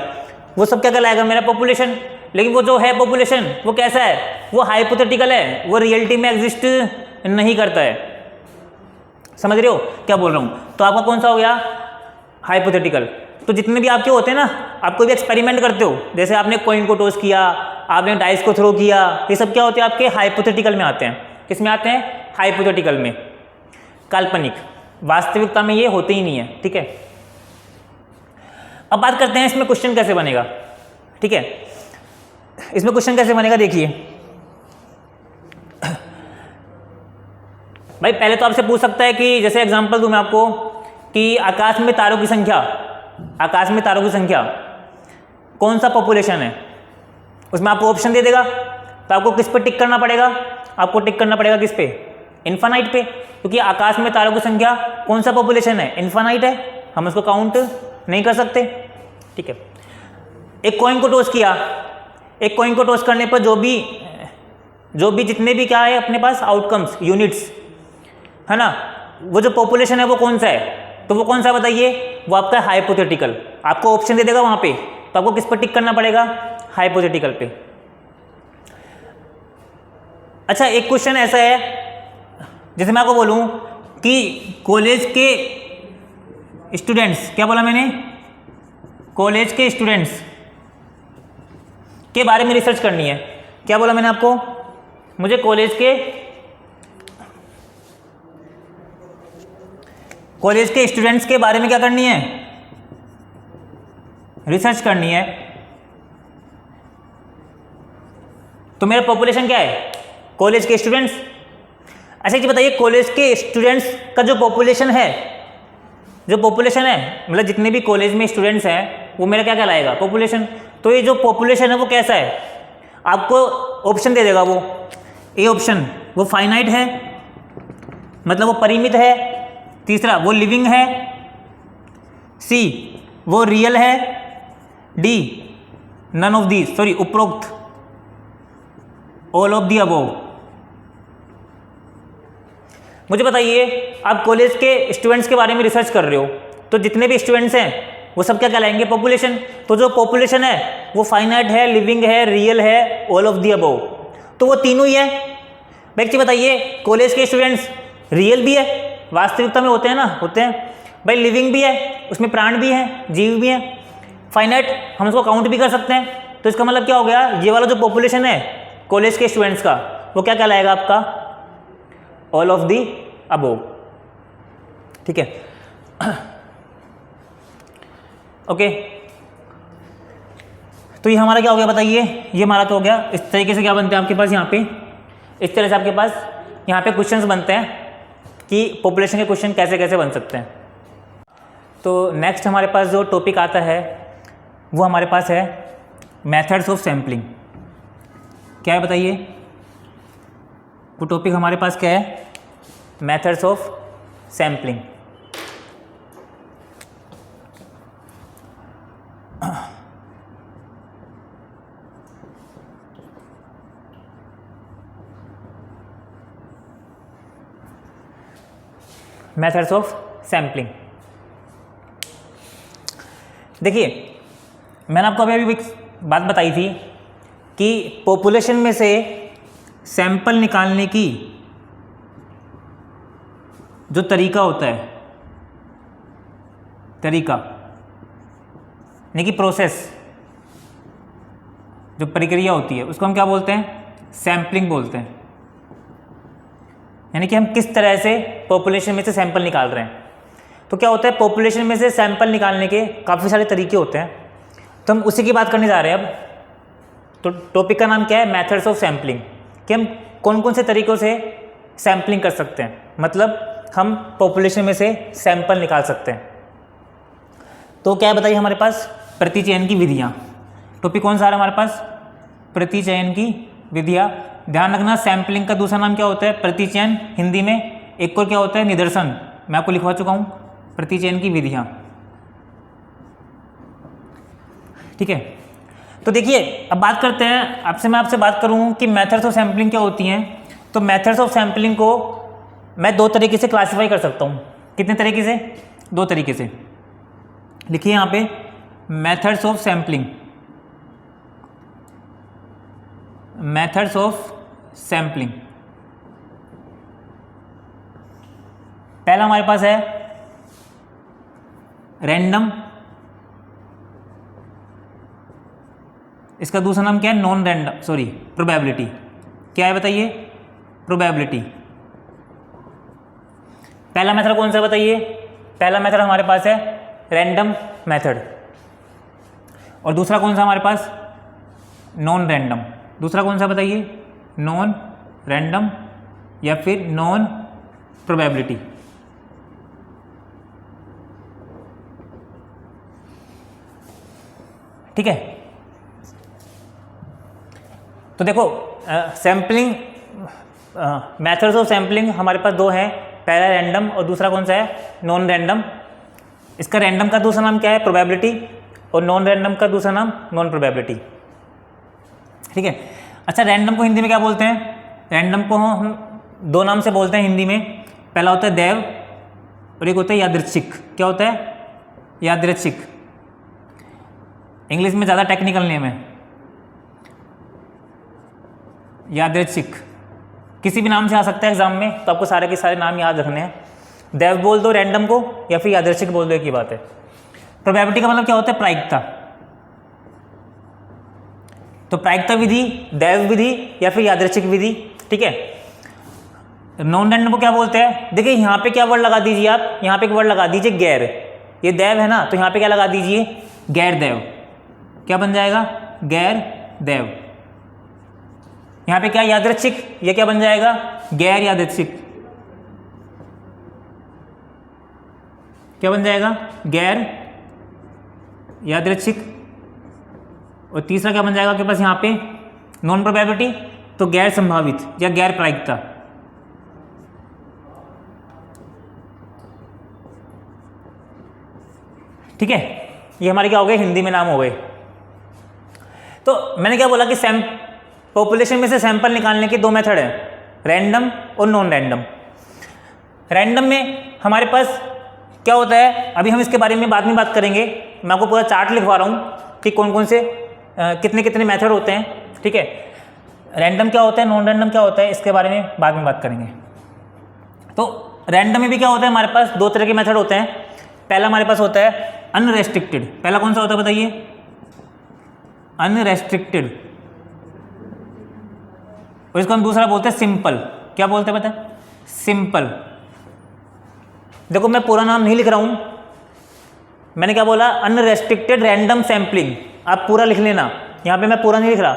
वो सब क्या कहलाएगा, मेरा पॉपुलेशन। लेकिन वो जो है पॉपुलेशन, वो कैसा है, वो हाइपोथेटिकल है, वो रियलिटी में एग्जिस्ट नहीं करता है। समझ रहे हो क्या बोल रहा हूँ। तो आपका कौन सा हो गया, हाइपोथेटिकल। तो जितने भी आपके होते हैं ना, आप कोई भी एक्सपेरिमेंट करते हो, जैसे आपने कॉइन को टॉस किया, आपने डाइस को थ्रो किया, ये सब क्या होते हैं, आपके हाइपोथेटिकल में आते हैं। किस में आते हैं, हाइपोथेटिकल में, काल्पनिक। वास्तविकता में ये होते ही नहीं है, ठीक है। अब बात करते हैं इसमें क्वेश्चन कैसे बनेगा, ठीक है। इसमें क्वेश्चन कैसे बनेगा, देखिए भाई, पहले तो आपसे पूछ सकता है कि, जैसे एग्जांपल दूं मैं आपको, कि आकाश में तारों की संख्या, आकाश में तारों की संख्या कौन सा पॉपुलेशन है, उसमें आपको ऑप्शन दे देगा। तो आपको किस पे टिक करना पड़ेगा, आपको टिक करना पड़ेगा किस पे, इन्फानाइट पे, क्योंकि आकाश में तारों की संख्या कौन सा पॉपुलेशन है, इन्फानाइट है, हम उसको काउंट नहीं कर सकते, ठीक है। एक कॉइन को टॉस किया, एक कॉइन को टॉस करने पर जो भी जितने भी क्या है अपने पास आउटकम्स, यूनिट्स है ना, वो जो पॉपुलेशन है वो कौन सा है, तो वो कौन सा बताइए, वो आपका हाइपोथेटिकल। आपको ऑप्शन दे देगा वहां पे, तो आपको किस पर टिक करना पड़ेगा, हाइपोथेटिकल पे। अच्छा, एक क्वेश्चन ऐसा है, जैसे मैं आपको बोलूं कि कॉलेज के स्टूडेंट्स, क्या बोला मैंने, कॉलेज के स्टूडेंट्स के बारे में रिसर्च करनी है। क्या बोला मैंने आपको, मुझे कॉलेज के स्टूडेंट्स के बारे में क्या करनी है, रिसर्च करनी है। तो मेरा पॉपुलेशन क्या है, कॉलेज के स्टूडेंट्स। अच्छा ये बताइए, कॉलेज के स्टूडेंट्स का जो पॉपुलेशन है, मतलब जितने भी कॉलेज में स्टूडेंट्स हैं, वो मेरा क्या कहलाएगा, पॉपुलेशन। तो ये जो पॉपुलेशन है वो कैसा है, आपको ऑप्शन दे देगा वो। ए ऑप्शन, वो फाइनाइट है, मतलब वो परिमित है। तीसरा, वो लिविंग है। सी, वो रियल है। D, none of these, sorry उपरोक्त, ऑल ऑफ दी अबोव। मुझे बताइए, आप कॉलेज के स्टूडेंट्स के बारे में रिसर्च कर रहे हो, तो जितने भी स्टूडेंट्स हैं वो सब क्या कहलाएंगे, पॉपुलेशन। तो जो पॉपुलेशन है वो फाइनाइट है, लिविंग है, रियल है, ऑल ऑफ दी अबोव, तो वो तीनों ही है। व्यक्ति बताइए, कॉलेज के स्टूडेंट्स रियल भी है, वास्तविकता में होते हैं ना, होते हैं भाई, लिविंग भी है, उसमें प्राण भी हैं, जीव भी हैं, फाइनाइट, हम उसको काउंट भी कर सकते हैं। तो इसका मतलब क्या हो गया, ये वाला जो पॉपुलेशन है कॉलेज के स्टूडेंट्स का, वो क्या कहलाएगा आपका, ऑल ऑफ दी अबोव, ठीक है। ओके, तो ये हमारा क्या हो गया बताइए, ये हमारा तो हो गया। इस तरीके से क्या बनते हैं आपके पास यहाँ पे, इस तरह से आपके पास यहाँ पे क्वेश्चंस बनते हैं कि पॉपुलेशन के क्वेश्चन कैसे कैसे बन सकते हैं। तो नेक्स्ट हमारे पास जो टॉपिक आता है वो हमारे पास है मेथड्स ऑफ सैम्पलिंग। क्या है बताइए, वो टॉपिक हमारे पास क्या है, methods of sampling. Methods of sampling. देखिए मैंने आपको अभी एक बात बताई थी कि पॉपुलेशन में से सैंपल निकालने की जो तरीका होता है, तरीका यानी कि प्रोसेस, जो प्रक्रिया होती है उसको हम क्या बोलते हैं? सैम्पलिंग बोलते हैं। यानी कि हम किस तरह से पॉपुलेशन में से सैंपल निकाल रहे हैं। तो क्या होता है, पॉपुलेशन में से सैंपल निकालने के काफ़ी सारे तरीके होते हैं, तो हम उसी की बात करने जा रहे हैं अब। तो टॉपिक का नाम क्या है? मेथड्स ऑफ सैम्पलिंग, कि हम कौन कौन से तरीक़ों से सैम्पलिंग कर सकते हैं, मतलब हम पॉपुलेशन में से सैंपल निकाल सकते हैं। तो क्या बताइए हमारे पास? प्रतिचयन की विधियाँ। टॉपिक कौन सा आ रहा है हमारे पास? प्रतिचयन की विधियाँ। ध्यान रखना सैंपलिंग का दूसरा नाम क्या होता है? प्रतिचयन हिंदी में। एक और क्या होता है? निदर्शन। मैं आपको लिखवा चुका हूँ, प्रतिचयन की विधियाँ। ठीक है, तो देखिए अब बात करते हैं, मैं आपसे बात करूँ कि मेथड्स ऑफ सैम्पलिंग क्या होती हैं। तो मेथड्स ऑफ सैम्पलिंग को मैं दो तरीके से क्लासीफाई कर सकता हूँ। कितने तरीके से? दो तरीके से। लिखिए यहाँ पे methods of sampling. Methods of sampling, पहला हमारे पास है रैंडम, इसका दूसरा नाम क्या है? Non random, sorry probability. क्या है बताइए? प्रोबेबिलिटी। पहला मेथड कौन सा बताइए? पहला मेथड हमारे पास है रैंडम मेथड, और दूसरा कौन सा हमारे पास? Non random. दूसरा कौन सा बताइए? नॉन रैंडम या फिर नॉन प्रोबेबिलिटी। ठीक है, तो देखो सैम्पलिंग, मेथड्स ऑफ सैम्पलिंग हमारे पास दो हैं, पहला रैंडम और दूसरा कौन सा है? Non random. इसका रैंडम का दूसरा नाम क्या है? प्रोबेबिलिटी, और नॉन रैंडम का दूसरा नाम नॉन प्रोबेबिलिटी। ठीक है, अच्छा रैंडम को हिंदी में क्या बोलते हैं? रैंडम को हम दो नाम से बोलते हैं हिंदी में। पहला होता है दैव और एक होता है यादृच्छिक। क्या होता है? यादृच्छिक। इंग्लिश में ज़्यादा टेक्निकल नेम है यादृच्छिक। किसी भी नाम से आ सकता है एग्जाम में, तो आपको सारे के सारे नाम याद रखने हैं। दैव बोल दो रैंडम को, या फिर यादृच्छिक बोल दो, एक ही बात है। प्रोबेबिलिटी का मतलब क्या होता है? प्रायिकता। तो प्रायिकता विधि, दैव विधि या फिर यादृच्छिक विधि। ठीक है, नॉन रैंडम को क्या बोलते हैं? देखिए यहाँ पे क्या वर्ड लगा दीजिए आप, यहाँ पे एक वर्ड लगा दीजिए गैर। ये दैव है ना, तो यहाँ पे क्या लगा दीजिए? गैर दैव। क्या बन जाएगा? गैर दैव। यहाँ पे क्या यादृच्छिक, ये क्या बन जाएगा? गैर यादृच्छिक। क्या बन जाएगा? गैर यादृच्छिक। और तीसरा क्या बन जाएगा आपके पास यहाँ पे? नॉन प्रोबेबिलिटी, तो गैर संभावित या गैर प्रायिकता। ठीक है, ये हमारे क्या हो गए? हिंदी में नाम हो गए। तो मैंने क्या बोला कि पॉपुलेशन में से सैंपल निकालने के दो मेथड हैं, रैंडम और नॉन रैंडम। रैंडम में हमारे पास क्या होता है, अभी हम इसके बारे में बाद में बात करेंगे। मैं आपको पूरा चार्ट लिखवा रहा हूँ कि कौन कौन से कितने कितने मेथड होते हैं। ठीक है, रैंडम क्या होता है, नॉन रैंडम क्या होता है, इसके बारे में बाद में बात करेंगे। तो रैंडम में भी क्या होता है, हमारे पास दो तरह के मेथड होते हैं। पहला हमारे पास होता है अनरेस्ट्रिक्टेड। पहला कौन सा होता है बताइए? अनरेस्ट्रिक्टेड। और इसको हम दूसरा बोलते हैं सिंपल। क्या बोलते हैं पता है? सिंपल। देखो मैं पूरा नाम नहीं लिख रहा हूं, मैंने क्या बोला? Unrestricted random sampling. आप पूरा लिख लेना, यहां पे मैं पूरा नहीं लिख रहा।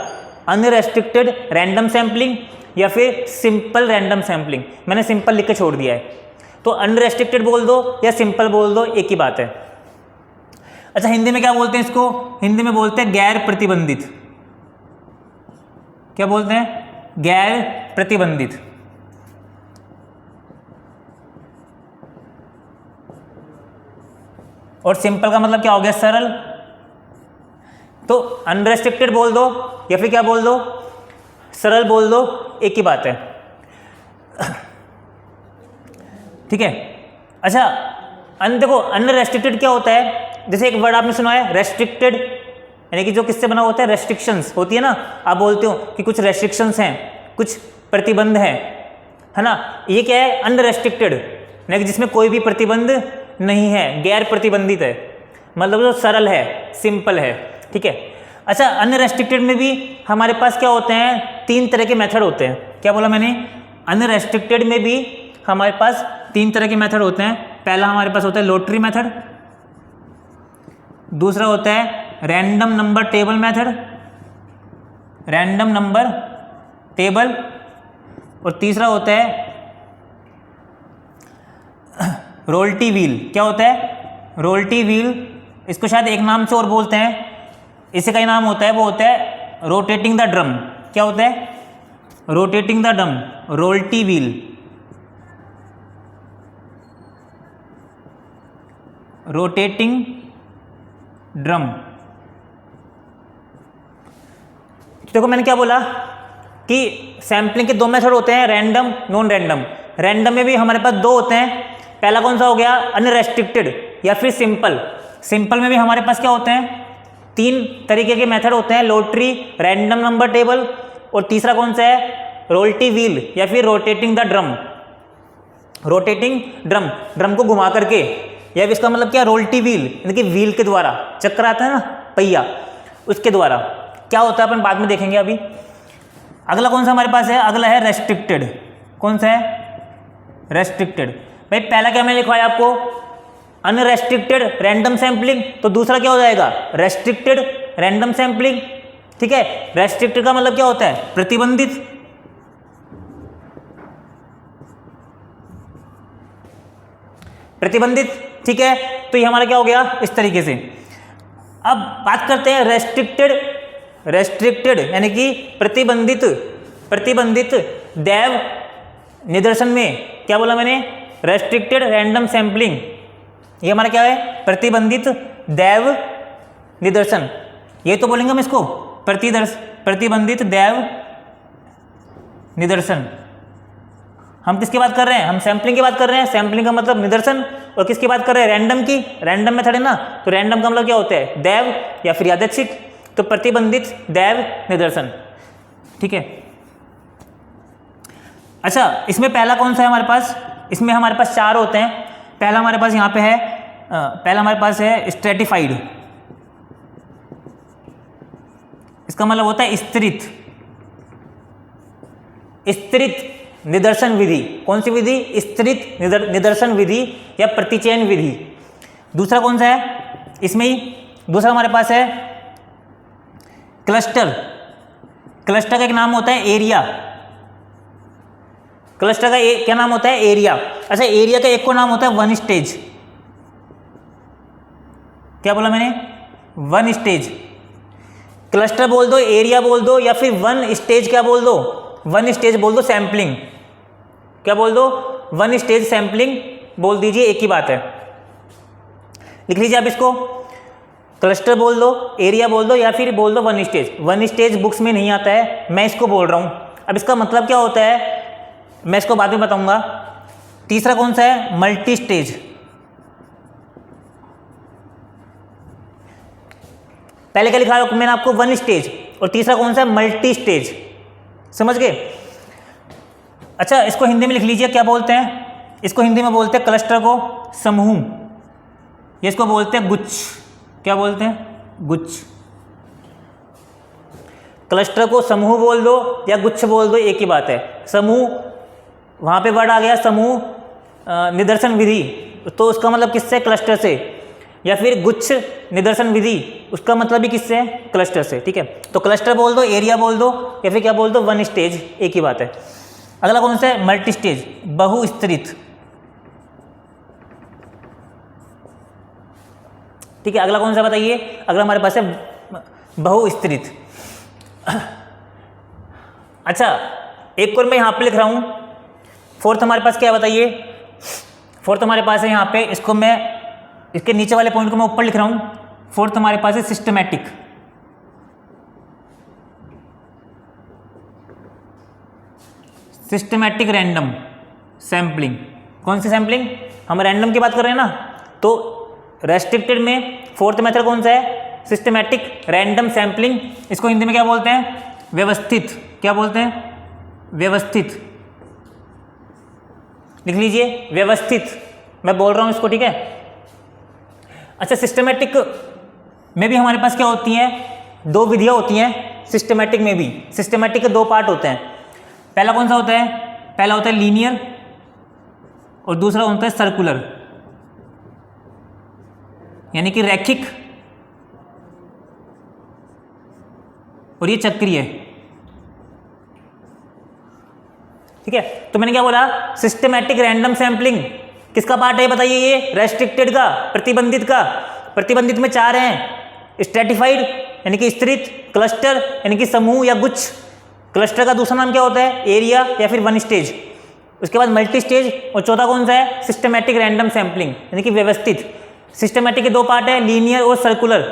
अनरेस्ट्रिक्टेड रैंडम सैम्पलिंग या फिर सिंपल रैंडम सैम्पलिंग, मैंने सिंपल लिख के छोड़ दिया है। तो अनरेस्ट्रिक्टेड बोल दो या सिंपल बोल दो, एक ही बात है। अच्छा हिंदी में क्या बोलते हैं इसको? हिंदी में बोलते हैं गैर प्रतिबंधित। क्या बोलते हैं? गैर प्रतिबंधित। और सिंपल का मतलब क्या हो गया, सरल। तो अनरेस्ट्रिक्टेड बोल दो या फिर क्या बोल दो, सरल बोल दो, एक ही बात है। ठीक है। अच्छा देखो अनरेस्ट्रिक्टेड क्या होता है, जैसे एक वर्ड आपने सुना है रेस्ट्रिक्टेड, यानी कि जो किससे बना होता है, रेस्ट्रिक्शंस होती है ना, आप बोलते हो कि कुछ रेस्ट्रिक्शंस हैं, कुछ प्रतिबंध हैं, है ना। ये क्या है, अनरेस्ट्रिक्टेड, यानी कि जिसमें कोई भी प्रतिबंध नहीं है, गैर प्रतिबंधित है, मतलब जो सरल है, सिंपल है। ठीक है। अच्छा अनरेस्ट्रिक्टेड में भी हमारे पास क्या होते हैं, 3 तरह के मेथड होते हैं। क्या बोला मैंने, अनरेस्ट्रिक्टेड में भी हमारे पास 3 तरह के मेथड होते हैं। पहला हमारे पास होता है लॉटरी मेथड, दूसरा होता है random number table method, random number table, और तीसरा होता है रोल्टी व्हील। क्या होता है, रोल्टी व्हील। इसको शायद एक नाम से और बोलते हैं, इसी का ही नाम होता है, वो होता है रोटेटिंग द ड्रम। क्या होता है, rotating the drum, royalty wheel, rotating drum. देखो मैंने क्या बोला कि सैम्पलिंग के 2 मेथड होते हैं, रैंडम, नॉन रैंडम। रैंडम में भी हमारे पास 2 होते हैं। पहला कौन सा हो गया, अनरेस्ट्रिक्टेड या फिर सिंपल। सिंपल में भी हमारे पास क्या होते हैं, 3 तरीके के मेथड होते हैं, लॉटरी, रैंडम नंबर टेबल, और तीसरा कौन सा है, रोल्टी व्हील या फिर rotating the drum. Rotating drum, drum को घुमा करके, या इसका मतलब क्या, रोल्टी व्हील, यानी कि व्हील के द्वारा, चक्कर आता है ना पहिया, उसके द्वारा क्या होता है अपन बाद में देखेंगे। अभी अगला कौन सा हमारे पास है, अगला है रेस्ट्रिक्टेड। कौन सा है, रेस्ट्रिक्टेड। भाई पहला क्या मैंने लिखवाया आपको, अनरेस्ट्रिक्टेड रैंडम सैम्पलिंग, तो दूसरा क्या हो जाएगा, रेस्ट्रिक्टेड रैंडम सैम्पलिंग। ठीक है। रेस्ट्रिक्टेड का मतलब क्या होता है, प्रतिबंधित। प्रतिबंधित। ठीक है। तो ये हमारा क्या हो गया, इस तरीके से। अब बात करते हैं रेस्ट्रिक्टेड। रेस्ट्रिक्टेड यानी कि प्रतिबंधित, प्रतिबंधित दैव निदर्शन में। क्या बोला मैंने, रेस्ट्रिक्टेड रैंडम सैम्पलिंग, ये हमारा क्या है, प्रतिबंधित दैव निदर्शन। ये तो बोलेंगे हम इसको प्रतिबंधित दैव निदर्शन। हम किसकी बात कर रहे हैं, हम सैम्पलिंग की बात कर रहे हैं। सैम्पलिंग का मतलब निदर्शन, और किसकी बात कर रहे हैं, रैंडम की। रैंडम मेथड है ना, तो रैंडम का मतलब क्या होता है, दैव या फिर यादृच्छिक, तो प्रतिबंधित दैव निदर्शन। ठीक है। अच्छा इसमें पहला कौन सा है हमारे पास, इसमें हमारे पास 4 होते हैं। पहला हमारे पास यहाँ पे है, पहला हमारे पास है स्ट्रेटिफाइड। इसका मतलब होता है स्तरित, स्तरित निदर्शन विधि। कौन सी विधि, स्तरित निदर्शन विधि या प्रतिचयन विधि। दूसरा कौन सा है, इसमें ही दूसरा हमारे पास है क्लस्टर। क्लस्टर का एक नाम होता है एरिया। क्लस्टर का क्या नाम होता है, एरिया। अच्छा एरिया का एक को नाम होता है वन स्टेज। क्या बोला मैंने, वन स्टेज। क्लस्टर बोल दो, एरिया बोल दो, या फिर वन स्टेज क्या बोल दो, वन स्टेज बोल दो सैम्पलिंग। क्या बोल दो, वन स्टेज सैम्पलिंग बोल दीजिए, एक ही बात है। लिख लीजिए आप इसको, क्लस्टर बोल दो, एरिया बोल दो, या फिर बोल दो one stage. One stage books में नहीं आता है, मैं इसको बोल रहा हूँ। अब इसका मतलब क्या होता है मैं इसको बाद में बताऊंगा। तीसरा कौन सा है, मल्टी स्टेज। पहले क्या लिखा मैंने आपको, वन स्टेज, और तीसरा कौन सा है, मल्टी स्टेज। समझ गए। अच्छा इसको हिंदी में लिख लीजिए, क्या बोलते हैं इसको, हिंदी में बोलते हैं क्लस्टर को समूह, ये इसको बोलते हैं गुच्छ। क्या बोलते हैं, गुच्छ। क्लस्टर को समूह बोल दो या गुच्छ बोल दो, एक ही बात है। समूह, वहाँ पे वर्ड आ गया समूह निदर्शन विधि, तो उसका मतलब किससे, क्लस्टर से। या फिर गुच्छ निदर्शन विधि, उसका मतलब भी किससे है, क्लस्टर से। ठीक है। तो क्लस्टर बोल दो, एरिया बोल दो, या फिर क्या बोल दो, वन स्टेज, एक ही बात है। अगला कौन सा है, मल्टी स्टेज, बहुस्तरित। ठीक है। अगला कौन सा बताइए, अगला हमारे पास है बहुस्तरित। अच्छा एक और मैं यहाँ पे लिख रहा हूँ, फोर्थ हमारे पास क्या है बताइए। फोर्थ हमारे पास है यहाँ पे, इसको मैं इसके नीचे वाले पॉइंट को मैं ऊपर लिख रहा हूं। फोर्थ हमारे पास है सिस्टमैटिक। Systematic random sampling. कौन सी सैम्पलिंग? हम रैंडम की बात कर रहे हैं ना, तो रेस्ट्रिक्टेड में फोर्थ मेथड कौन सा है? Systematic random sampling. इसको हिंदी में क्या बोलते हैं? व्यवस्थित। क्या बोलते हैं? व्यवस्थित। लिख लीजिए व्यवस्थित, मैं बोल रहा हूं इसको, ठीक है। अच्छा, सिस्टमैटिक में भी हमारे पास क्या होती हैं? दो विधियां होती हैं सिस्टमैटिक में भी। सिस्टमैटिक के दो पार्ट होते हैं। पहला कौन सा होता है? पहला होता है लीनियर और दूसरा होता है सर्कुलर, यानी कि रैखिक और ये चक्रीय, ठीक है। तो मैंने क्या बोला? सिस्टमैटिक रैंडम सैम्पलिंग किसका पार्ट है बताइए? ये रेस्ट्रिक्टेड का, प्रतिबंधित का। प्रतिबंधित में चार हैं, स्ट्रेटिफाइड यानी कि स्तरित, क्लस्टर यानी कि समूह या गुच्छ। क्लस्टर का दूसरा नाम क्या होता है? एरिया या फिर वन स्टेज। उसके बाद मल्टी स्टेज, और चौथा कौन सा है? सिस्टमैटिक रैंडम सैम्पलिंग यानी कि व्यवस्थित। सिस्टमैटिक के दो पार्ट है, लीनियर और सर्कुलर।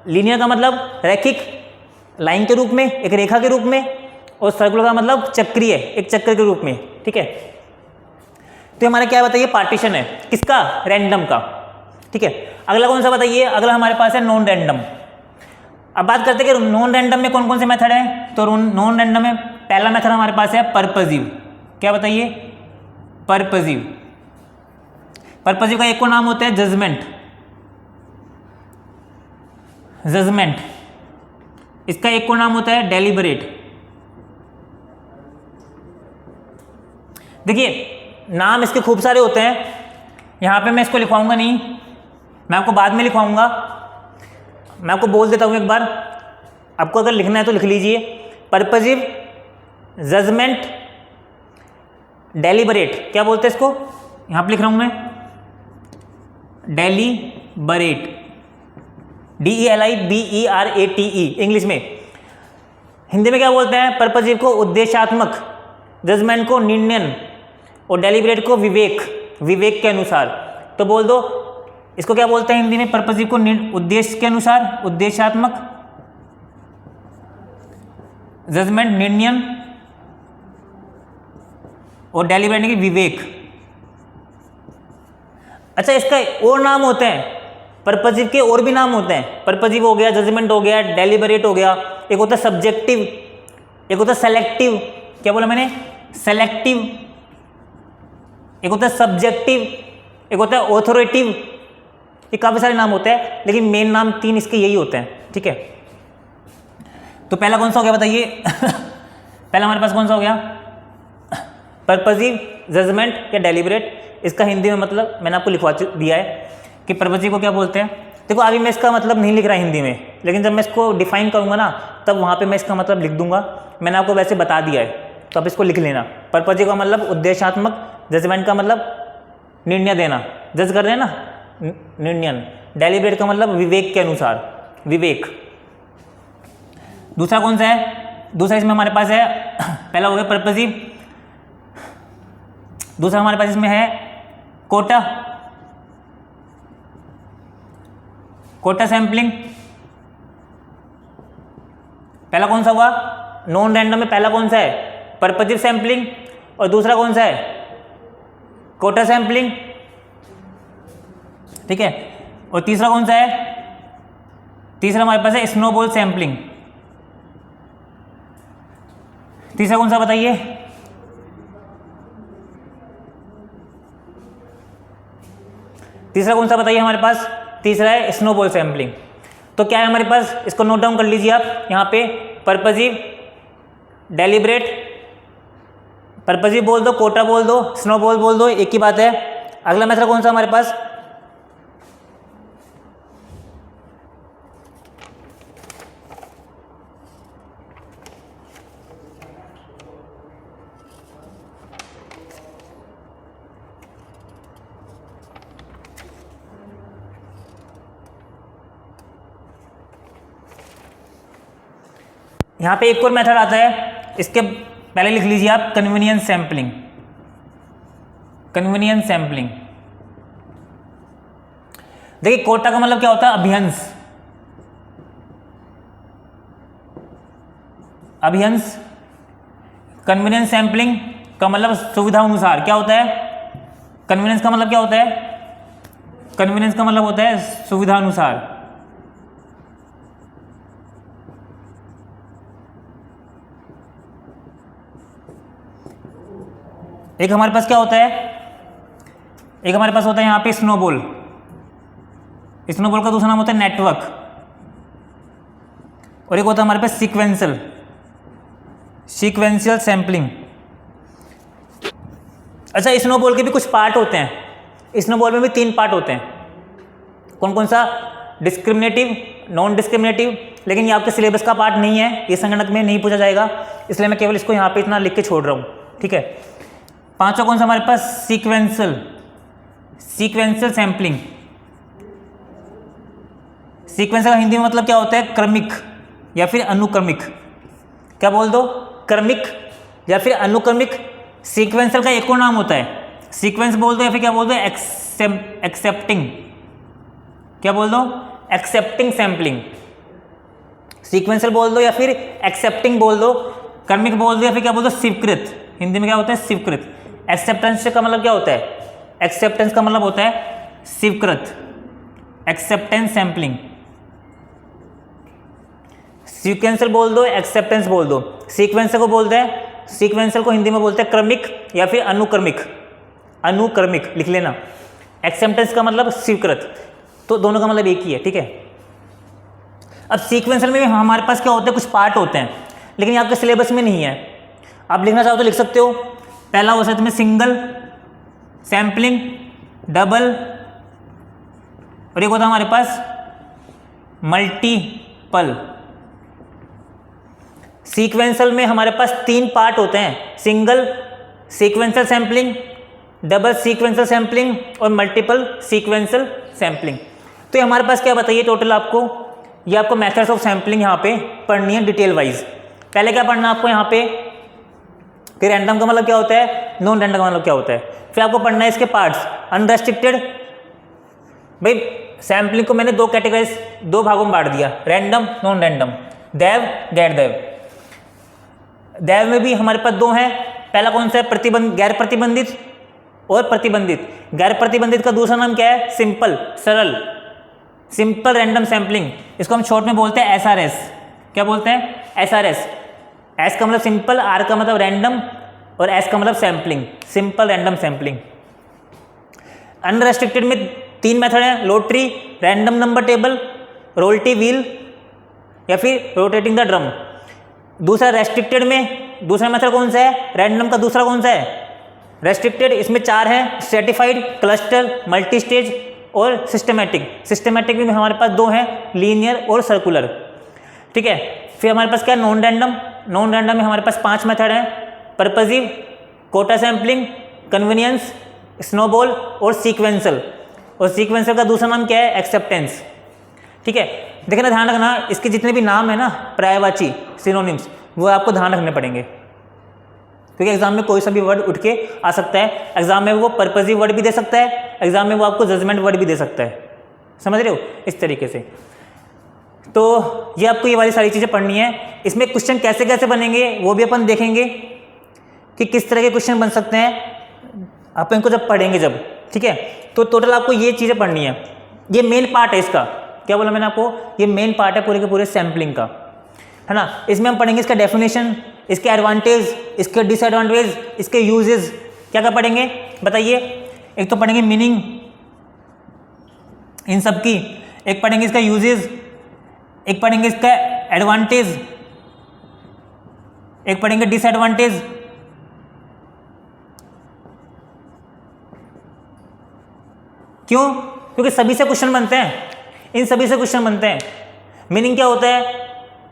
लीनियर का मतलब रैखिक, लाइन के रूप में, एक रेखा के रूप में, और सर्कुलर का मतलब चक्रीय, एक चक्र के रूप में, ठीक है। तो हमारा क्या बताइए? पार्टीशन है किसका? रैंडम का, ठीक है। अगला कौन सा बताइए? अगला हमारे पास है नॉन रैंडम। अब बात करते हैं कि नॉन रैंडम में कौन कौन से मेथड हैं। तो नॉन रैंडम में पहला मेथड हमारे पास है पर्पजिव। क्या बताइए? पर्पजिव। पर्पजिव का एक को नाम होता है जजमेंट। जजमेंट। इसका एक को नाम होता है डेलिबरेट। देखिए नाम इसके खूब सारे होते हैं, यहां पे मैं इसको लिखवाऊंगा नहीं, मैं आपको बाद में लिखवाऊंगा। मैं आपको बोल देता हूं एक बार, आपको अगर लिखना है तो लिख लीजिए। Purposive, judgement, deliberate. क्या बोलते हैं इसको? यहां पे लिख रहा हूं मैं, डेलिबरेट, DELIBERATE इंग्लिश में। हिंदी में क्या बोलते हैं? पर्पजिव को उद्देश्यात्मक, जजमेंट को निर्णय और डेलिबरेट को विवेक, विवेक के अनुसार। तो बोल दो इसको क्या बोलते हैं हिंदी में? पर्पजिव को उद्देश्य के अनुसार, उद्देश्यात्मक, जजमेंट निर्णय और डेलिबरेट की विवेक। अच्छा, इसका और नाम होते हैं पर्पजिव के, और भी नाम होते हैं। पर्पजिव हो गया, जजमेंट हो गया, डेलिबरेट हो गया। एक होता है सब्जेक्टिव, एक होता है सेलेक्टिव। क्या बोला मैंने? सेलेक्टिव। एक होता है सब्जेक्टिव, एक होता है ऑथोरेटिव। ये काफी सारे नाम होते हैं, लेकिन मेन नाम तीन इसके यही होते हैं, ठीक है। तो पहला कौन सा हो गया बताइए? पहला हमारे पास कौन सा हो गया? पर्पजिव, जजमेंट या डेलिबरेट। इसका हिंदी में मतलब मैंने आपको लिखवा दिया है कि पर्पजिव को क्या बोलते हैं। देखो अभी मैं इसका मतलब नहीं लिख रहा हिंदी में, लेकिन जब मैं इसको डिफाइन करूंगा ना, तब वहां पे मैं इसका मतलब लिख दूंगा। मैंने आपको वैसे बता दिया है, तो आप इसको लिख लेना। पर्पजिव का मतलब उद्देश्यात्मक, जजमेंट का मतलब निर्णय देना, जज कर देना, निर्णय। डेलिबरेट का मतलब विवेक के अनुसार, विवेक। दूसरा कौन सा है? दूसरा इसमें हमारे पास है, पहला हो गया पर्पजिव, दूसरा हमारे पास इसमें है कोटा, कोटा सैंपलिंग। पहला कौन सा हुआ? नॉन रैंडम में पहला कौन सा है? पर्पजिव सैंपलिंग, और दूसरा कौन सा है? कोटा सैंपलिंग, ठीक है। और तीसरा कौन सा है? तीसरा हमारे पास है स्नोबॉल सैंपलिंग। तीसरा कौन सा बताइए? तीसरा कौन सा बताइए हमारे पास? तीसरा है स्नोबॉल सैंपलिंग। तो क्या है हमारे पास? इसको नोट डाउन कर लीजिए आप यहाँ पे। पर्पजिव, डेलिबरेट, पर्पजिव बोल दो, कोटा बोल दो, स्नोबॉल बोल दो, एक ही बात है। अगला मेथड कौन सा हमारे पास? यहाँ पे एक और मेथड आता है, इसके पहले लिख लीजिए आप, कन्वीनियंस सैंपलिंग। कन्वीनियंस सैंपलिंग, देखिए कोटा का मतलब क्या होता है, अभिहंस, अभिहंस। कन्वीनियंस सैम्पलिंग का मतलब सुविधा अनुसार, क्या होता है कन्वीनियंस का मतलब क्या होता है, कन्वीनियंस का मतलब होता है सुविधा अनुसार। एक हमारे पास क्या होता है, एक हमारे पास होता है यहाँ पे स्नोबॉल, स्नोबॉल का दूसरा नाम होता है नेटवर्क, और एक होता है हमारे पास सीक्वेंशियल, सीक्वेंशियल सैम्पलिंग। अच्छा, स्नोबॉल के भी कुछ पार्ट होते हैं, स्नोबॉल में भी 3 पार्ट होते हैं। कौन कौन सा, डिस्क्रिमिनेटिव, नॉन डिस्क्रिमिनेटिव, लेकिन ये आपके सिलेबस का पार्ट नहीं है, ये संगणक में नहीं पूछा जाएगा, इसलिए मैं केवल इसको यहाँ पे इतना लिख के छोड़ रहा हूँ, ठीक है। पांचवा कौन सा हमारे पास, सीक्वेंशियल, सीक्वेंशियल सैम्पलिंग। सीक्वेंशियल का हिंदी में मतलब क्या होता है, क्रमिक या फिर अनुक्रमिक, क्या बोल दो, क्रमिक या फिर अनुक्रमिक। सीक्वेंशियल का एक और नाम होता है, सीक्वेंस बोल दो या फिर क्या बोल दो, एक्सेप्टिंग, क्या बोल दो, एक्सेप्टिंग सैम्पलिंग। सीक्वेंशियल बोल दो या फिर एक्सेप्टिंग बोल दो, क्रमिक बोल दो या फिर क्या बोल दो, स्वीकृत, हिंदी में क्या होता है, स्वीकृत। एक्सेप्टेंस का मतलब क्या होता है, एक्सेप्टेंस का मतलब होता है स्वीकृत, एक्सेप्टेंस सैम्पलिंग। सीक्वेंशियल बोल दो, एक्सेप्टेंस बोल दो। सीक्वेंशियल को बोलते हैं, सीक्वेंशियल को हिंदी में बोलते हैं क्रमिक या फिर अनुक्रमिक, अनुक्रमिक लिख लेना। एक्सेप्टेंस का मतलब स्वीकृत, तो दोनों का मतलब एक ही है, ठीक है। अब सीक्वेंशियल में हमारे पास क्या होता है, कुछ पार्ट होते हैं, लेकिन ये आपके सिलेबस में नहीं है। आप लिखना चाहो तो लिख सकते हो। पहला हो सकता है सिंगल सैम्पलिंग, डबल, और एक होता है हमारे पास मल्टीपल। सीक्वेंशियल में हमारे पास 3 पार्ट होते हैं, single sequential sampling, double sequential sampling और मल्टीपल सीक्वेंशियल सैम्पलिंग। तो ये हमारे पास क्या बताइए टोटल आपको, ये आपको मेथड्स ऑफ सैम्पलिंग यहाँ पे पढ़नी है डिटेल वाइज। पहले क्या पढ़ना आपको यहाँ पे कि रैंडम का मतलब क्या होता है, नॉन रैंडम का मतलब क्या होता है। फिर आपको पढ़ना है इसके पार्ट्स, अनरेस्ट्रिक्टेड, भाई सैम्पलिंग को मैंने 2 कैटेगरीज, 2 भागों में बांट दिया, रैंडम, नॉन रैंडम, दैव, गैर दैव। दैव में भी हमारे पास 2 हैं, पहला कौन सा है, गैर प्रतिबंधित और प्रतिबंधित। गैर प्रतिबंधित का दूसरा नाम क्या है, सिंपल, सरल, सिंपल रैंडम सैम्पलिंग, इसको हम शॉर्ट में बोलते हैं SRS। क्या बोलते हैं, SRS। एस का मतलब सिंपल, आर का मतलब रैंडम और एस का मतलब sampling, simple random sampling. Unrestricted में 3 मेथड हैं, lottery, random number table, royalty wheel या फिर रोटेटिंग द ड्रम। दूसरा रेस्ट्रिक्टेड में दूसरा मेथड कौन सा है, रैंडम का दूसरा कौन सा है, रेस्ट्रिक्टेड। इसमें 4 हैं, स्ट्रेटिफाइड, क्लस्टर, मल्टी स्टेज और सिस्टमैटिक। सिस्टमैटिक में हमारे पास 2 हैं, लीनियर और सर्कुलर, ठीक है। फिर हमारे पास क्या है, नॉन रैंडम। नॉन रैंडम में हमारे पास 5 मेथड हैं, purposive, quota sampling, convenience, snowball और सीक्वेंशियल। और सीक्वेंशियल का दूसरा नाम क्या है, एक्सेप्टेंस, ठीक है। देखना, ध्यान रखना, इसके जितने भी नाम है ना पर्यायवाची, सिनोनिम्स, वो आपको ध्यान रखने पड़ेंगे, क्योंकि एग्जाम में कोई सा भी वर्ड उठ के आ सकता है। एग्जाम में वो पर्पजिव वर्ड भी दे सकता है, एग्जाम में वो आपको जजमेंट वर्ड भी दे सकता है, समझ रहे हो, इस तरीके से। तो ये आपको ये वाली सारी चीज़ें पढ़नी है। इसमें क्वेश्चन कैसे कैसे बनेंगे वो भी अपन देखेंगे कि किस तरह के क्वेश्चन बन सकते हैं अपन को जब पढ़ेंगे जब, ठीक है। तो टोटल आपको ये चीज़ें पढ़नी है, ये मेन पार्ट है इसका। क्या बोला मैंने आपको, ये मेन पार्ट है पूरे के पूरे सैम्पलिंग का, है ना। इसमें हम पढ़ेंगे इसका डेफिनेशन, इसके एडवांटेज, इसके डिसएडवांटेज, इसके यूजेस, क्या क्या पढ़ेंगे बताइए। एक तो पढ़ेंगे मीनिंग इन सब की, एक पढ़ेंगे इसका यूजेस, एक पढ़ेंगे इसका एडवांटेज, एक पढ़ेंगे डिसएडवांटेज। क्यों, क्योंकि सभी से क्वेश्चन बनते हैं, इन सभी से क्वेश्चन बनते हैं। मीनिंग क्या होता है,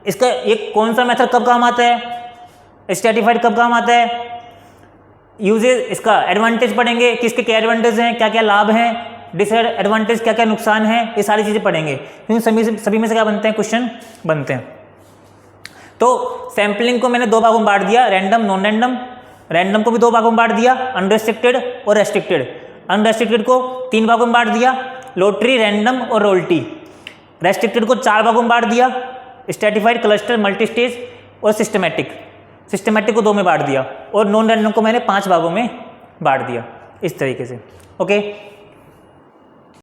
इसका एक कौन सा मेथड कब काम आता है, स्ट्रेटिफाइड कब काम आता है, यूजेस, इसका एडवांटेज पढ़ेंगे कि इसके क्या एडवांटेज हैं, क्या क्या लाभ हैं, डिसएडवांटेज क्या क्या नुकसान है, ये सारी चीज़ें पढ़ेंगे, क्योंकि सभी में से क्या बनते हैं, क्वेश्चन बनते हैं। तो सैम्पलिंग को मैंने 2 भागों में बांट दिया, रैंडम, नॉन रैंडम। रैंडम को भी 2 भागों में बांट दिया, अनरेस्ट्रिक्टेड और रेस्ट्रिक्टेड। अनरेस्ट्रिक्टेड को 3 भागों में बांट दिया, लोटरी, रैंडम और रोल्टी। रेस्ट्रिक्टेड को 4 भागों में बांट दिया, स्ट्रेटिफाइड, क्लस्टर, मल्टी स्टेज और सिस्टमेटिक। सिस्टमेटिक को 2 में बांट दिया और नॉन रैंडम को मैंने 5 भागों में बांट दिया, इस तरीके से। ओके,